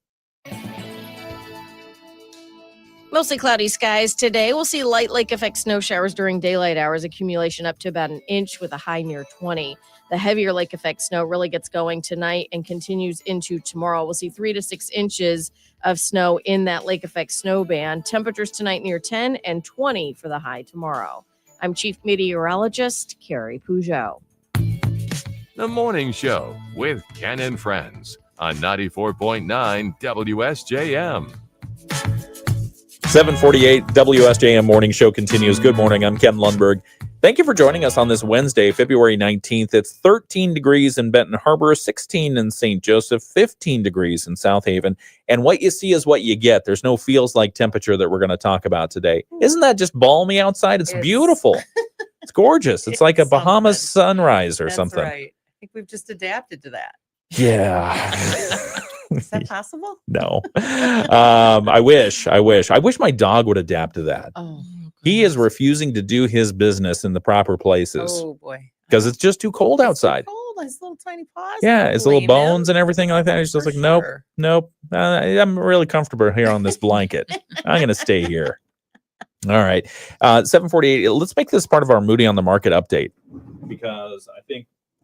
Mostly cloudy skies today. We'll see light lake effect snow showers during daylight hours, accumulation up to about an inch with a high near 20. The heavier lake effect snow really gets going tonight and continues into tomorrow. We'll see 3 to 6 inches of snow in that lake effect snow band. Temperatures tonight near 10 and 20 for the high tomorrow. I'm Chief Meteorologist Carrie Peugeot. The Morning Show with Ken and Friends on 94.9 WSJM. 7:48 WSJM Morning Show continues. Good morning. I'm Ken Lundberg. Thank you for joining us on this Wednesday, February 19th. It's 13 degrees in Benton Harbor, 16 in St. Joseph, 15 degrees in South Haven. And what you see is what you get. There's no feels like temperature that we're going to talk about today. Isn't that just balmy outside? It's beautiful. It's gorgeous. It's like a Bahamas sunrise or something. That's right. I think we've just adapted to that. Yeah. Is that possible? No. I wish my dog would adapt to that. Oh, he is refusing to do his business in the proper places. Oh boy. Because it's just too cold outside. Cold, his little tiny paws. Yeah, his little bones and everything like that. He's just like, nope. I'm really comfortable here on this blanket. I'm going to stay here. All right. 7:48. Let's make this part of our Moody on the Market update because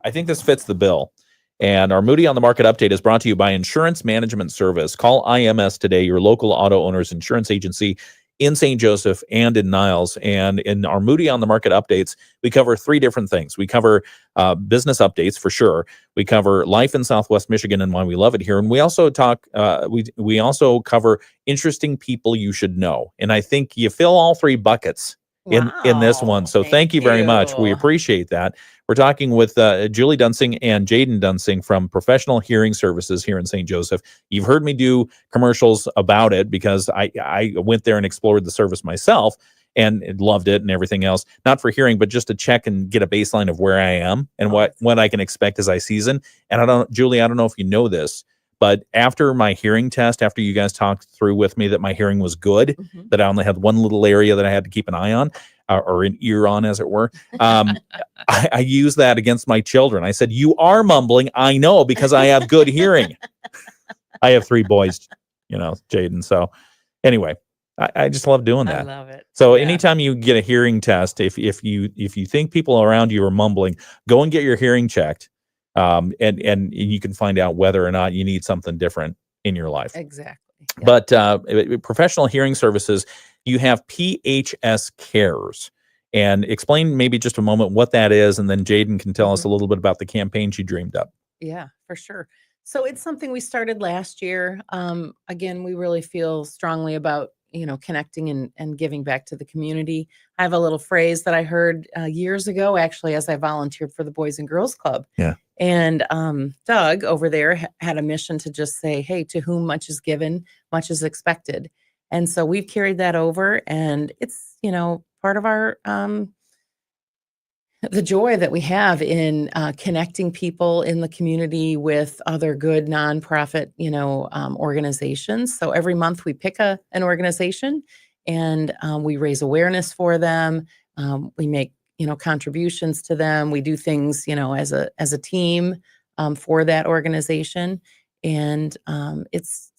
I think this fits the bill. And our Moody on the Market update is brought to you by Insurance Management Service. Call IMS today, your local auto owner's insurance agency in St. Joseph and in Niles. And in our Moody on the Market updates, we cover 3 different things. We cover business updates for sure. We cover life in Southwest Michigan and why we love it here. And we also talk, we also cover interesting people you should know. And I think you fill all 3 buckets in this one. So thank you very much. We appreciate that. We're talking with Julie Duensing and Jaden Duensing from Professional Hearing Services here in St. Joseph. You've heard me do commercials about it because I went there and explored the service myself and loved it and everything else. Not for hearing, but just to check and get a baseline of where I am and what I can expect as I season. And Julie, I don't know if you know this, But after my hearing test, after you guys talked through with me that my hearing was good, that I only had one little area that I had to keep an eye on, or an ear on, as it were, I used that against my children. I said, "You are mumbling. I know, because I have good hearing." I have 3 boys, Jaden. So anyway, I just love doing that. I love it. So anytime you get a hearing test, if you think people around you are mumbling, go and get your hearing checked. And you can find out whether or not you need something different in your life. Exactly. But professional hearing services, you have PHS Cares. And explain maybe just a moment what that is, and then Jaden can tell us a little bit about the campaign she dreamed up. Yeah, for sure. So it's something we started last year. Again, we really feel strongly about, connecting and giving back to the community. I have a little phrase that I heard years ago, actually, as I volunteered for the Boys and Girls Club. Yeah. And Doug over there had a mission to just say, hey, to whom much is given, much is expected. And so we've carried that over, and it's, part of our the joy that we have in connecting people in the community with other good nonprofit, organizations. So every month we pick an organization, and we raise awareness for them. We make, contributions to them. We do things, as a team for that organization, and it's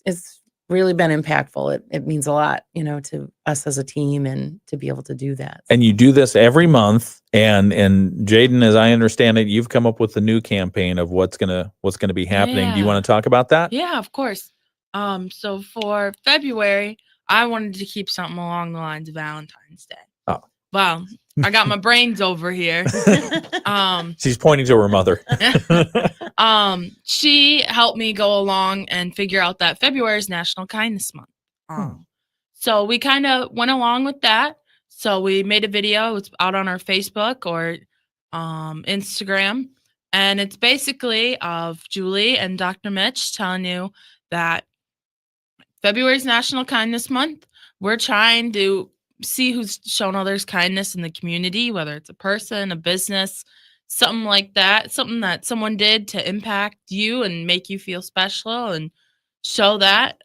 really been impactful. It means a lot, to us as a team, and to be able to do that. And you do this every month. And Jaden, as I understand it, you've come up with a new campaign of what's gonna be happening. Do you want to talk about that? Yeah, of course. So for February, I wanted to keep something along the lines of Valentine's Day. Oh. Well, I got my brains over here. She's pointing to her mother. She helped me go along and figure out that February is National Kindness Month. So we kind of went along with that. So we made a video. It's out on our Facebook or Instagram. And it's basically of Julie and Dr. Mitch telling you that February is National Kindness Month. We're trying to see who's shown others kindness in the community, whether it's a person, a business, something like that, something that someone did to impact you and make you feel special and show that.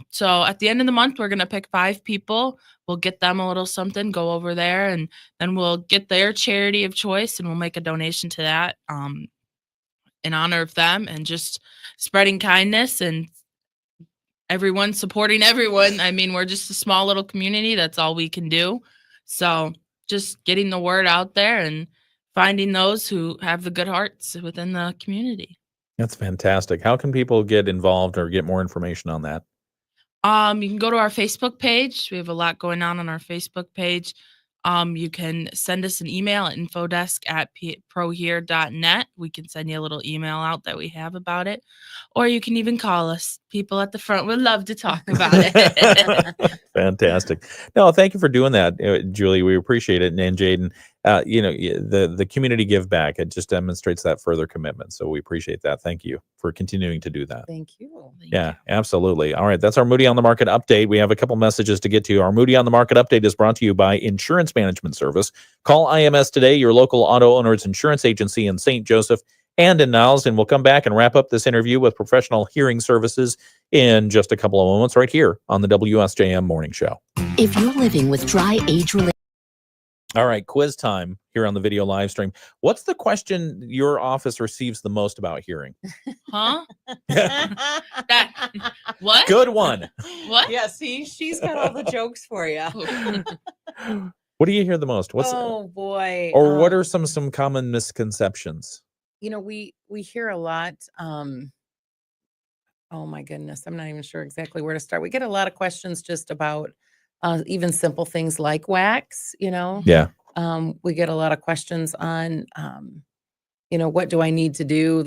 So at the end of the month, we're going to pick 5 people. We'll get them a little something, go over there, and then we'll get their charity of choice, and we'll make a donation to that in honor of them, and just spreading kindness and everyone supporting everyone. I mean, we're just a small little community. That's all we can do. So just getting the word out there and finding those who have the good hearts within the community. That's fantastic. How can people get involved or get more information on that? You can go to our Facebook page. We have a lot going on our Facebook page. You can send us an email at infodesk@prohere.net. We can send you a little email out that we have about it. Or you can even call us. People at the front would love to talk about it. Fantastic. No, thank you for doing that, Julie. We appreciate it. And Jaden, the community give back, it just demonstrates that further commitment. So we appreciate that. Thank you for continuing to do that. Thank you. Yeah, absolutely. All right. That's our Moody on the Market update. We have a couple messages to get to. Our Moody on the Market update is brought to you by Insurance Management Service. Call IMS today, your local auto owner's insurance agency in St. Joseph and in Niles. And we'll come back and wrap up this interview with Professional Hearing Services in just a couple of moments right here on the WSJM Morning Show. If you're living with dry age-related... All right, quiz time here on the video live stream. What's the question your office receives the most about hearing? Huh? What? Good one. What? Yeah, see, she's got all the jokes for you. What do you hear the most? Oh boy. Or what are some common misconceptions? We hear a lot. Oh my goodness, I'm not even sure exactly where to start. We get a lot of questions just about even simple things like wax. Yeah. We get a lot of questions on, what do I need to do?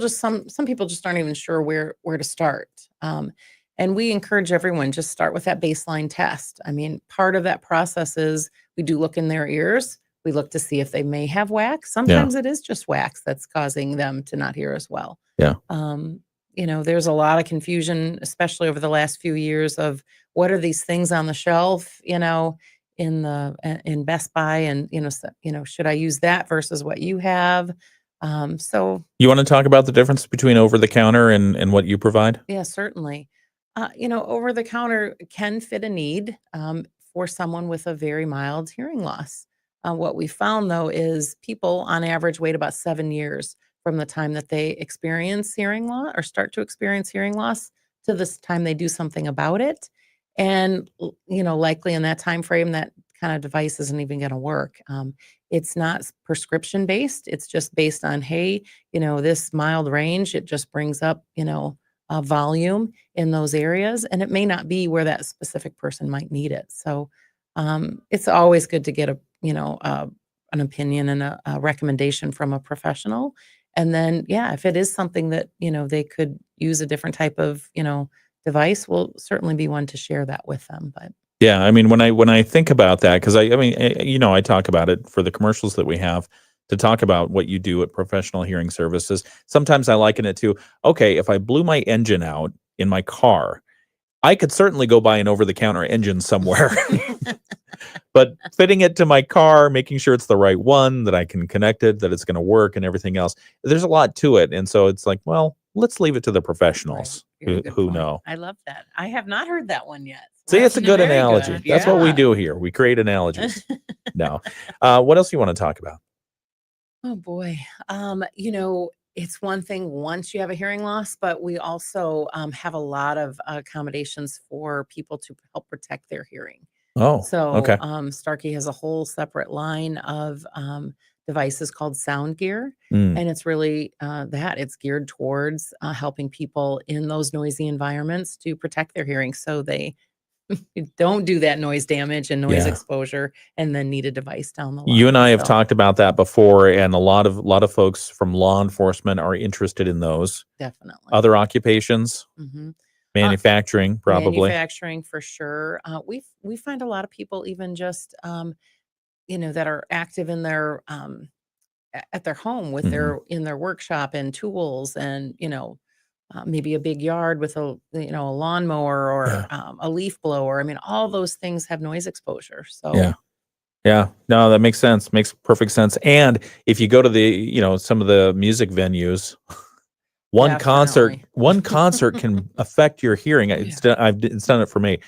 Some people just aren't even sure where to start. And we encourage everyone, just start with that baseline test. I mean, part of that process is we do look in their ears. We look to see if they may have wax. Sometimes it is just wax that's causing them to not hear as well. Yeah. There's a lot of confusion, especially over the last few years, of what are these things on the shelf, in Best Buy, and should I use that versus what you have? So You want to talk about the difference between over the counter and what you provide? yeah, certainly. Over the counter can fit a need for someone with a very mild hearing loss. What we found though is people on average wait about 7 years from the time that they experience hearing loss or start to experience hearing loss to this time they do something about it. And likely in that time frame, that kind of device isn't even going to work. It's not prescription based. It's just based on, hey, this mild range, it just brings up, volume in those areas, and it may not be where that specific person might need it. So it's always good to get an opinion and a recommendation from a professional. And then, yeah, if it is something that they could use a different type of device, we'll certainly be one to share that with them. But Yeah, I mean, when I think about that, because I talk about it for the commercials that we have to talk about what you do at Professional Hearing Services. Sometimes I liken it to, okay, if I blew my engine out in my car, I could certainly go buy an over-the-counter engine somewhere. But fitting it to my car, making sure it's the right one, that I can connect it, that it's going to work and everything else, there's a lot to it. And so it's like, well, let's leave it to the professionals who know. I love that. I have not heard that one yet. See, it's a good Very analogy. good. That's what we Yeah. do here. We create analogies. No. What else do you want to talk about? Oh boy. It's one thing once you have a hearing loss, but we also have a lot of accommodations for people to help protect their hearing. Oh, So okay. Starkey has a whole separate line of devices called sound gear. Mm. And it's really it's geared towards helping people in those noisy environments to protect their hearing so they don't do that noise damage and noise Yeah. exposure and then need a device down the line. You and I have So, talked about that before, and a lot of folks from law enforcement are interested in those. definitely. Other occupations, Mhm. manufacturing, probably. Manufacturing for sure. We find a lot of people even just that are active in their at their home with Mhm. in their workshop and tools and maybe a big yard with a lawnmower or Yeah. a leaf blower. I mean, all those things have noise exposure. So Yeah. Yeah. No, that makes sense. Makes perfect sense. And if you go to the, some of the music venues, one concert can affect your hearing. It's done it for me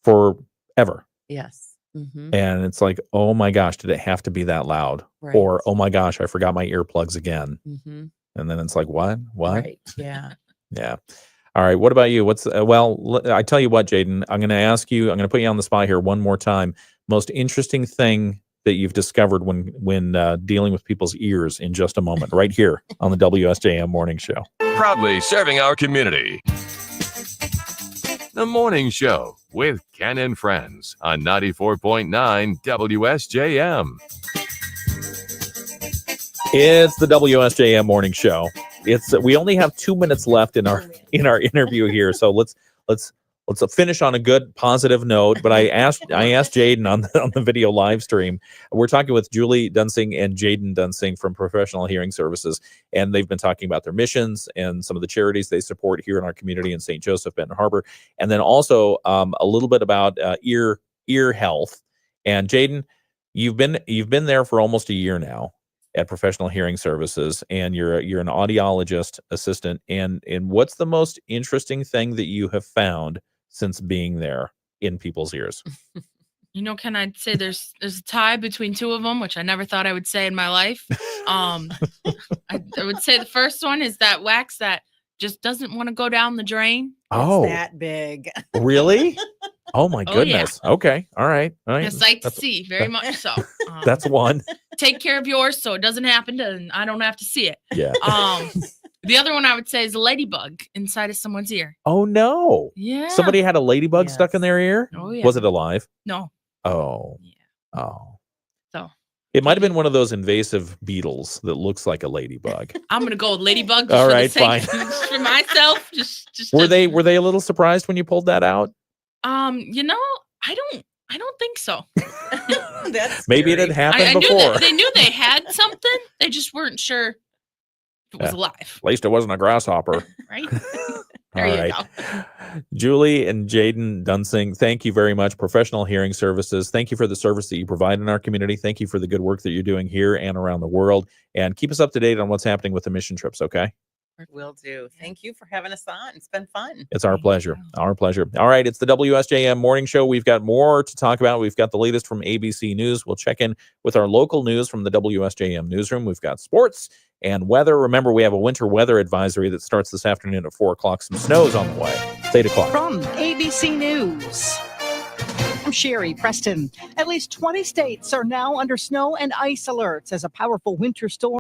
forever. yes. Hmm. And it's like, oh my gosh, did it have to be that loud? Right. Or, oh my gosh, I forgot my earplugs again. Hmm. And then it's like, what? Right. Yeah. Yeah. All right. What about you? I tell you what, Jaden, I'm going to put you on the spot here one more time. Most interesting thing that you've discovered when dealing with people's ears in just a moment, right here on the WSJM Morning Show. Proudly serving our community. The Morning Show with Ken and Friends on 94.9 WSJM. It's the WSJM Morning Show. We only have 2 minutes left in our interview here, so let's finish on a good positive note. But I asked Jaden on the video live stream. We're talking with Julie Duensing and Jaden Duensing from Professional Hearing Services, and they've been talking about their missions and some of the charities they support here in our community in St. Joseph, Benton Harbor, and then also a little bit about ear health. And Jaden, you've been there for almost a year now at Professional Hearing Services, and you're an audiologist assistant. And what's the most interesting thing that you have found since being there in people's ears? Can I say there's a tie between two of them, which I never thought I would say in my life. I would say the first one is that wax that just doesn't want to go down the drain. Oh, It's that big. really? Oh my Oh, goodness. Okay. All right. A sight to see, very much so. That's one. Take care of yours so it doesn't happen and I don't have to see it. Yeah. The other one I would say is a ladybug inside of someone's ear. Oh no. Yeah. Somebody had a ladybug stuck in their ear? Oh, yeah. Was it alive? No. Oh. Yeah. Oh. So It might have been one of those invasive beetles that looks like a ladybug. I'm gonna go with ladybug. All Just right, for the sake, fine. just for myself. Just Were they a little surprised when you pulled that out? I don't think so. That's Maybe it had happened I knew before. that they knew they had something. They just weren't sure if it was alive. At least it wasn't a grasshopper. Right? There you go. Julie and Jaden Duensing, thank you very much. Professional Hearing Services. Thank you for the service that you provide in our community. Thank you for the good work that you're doing here and around the world. And keep us up to date on what's happening with the mission trips, okay? Will do. Thank you for having us on. It's been fun. It's our pleasure. Our pleasure. All right. It's the WSJM Morning Show. We've got more to talk about. We've got the latest from ABC News. We'll check in with our local news from the WSJM newsroom. We've got sports and weather. Remember, we have a winter weather advisory that starts this afternoon at 4 o'clock. Some snow's on the way. It's 8 o'clock. From ABC News, I'm Sherry Preston. At least 20 states are now under snow and ice alerts as a powerful winter storm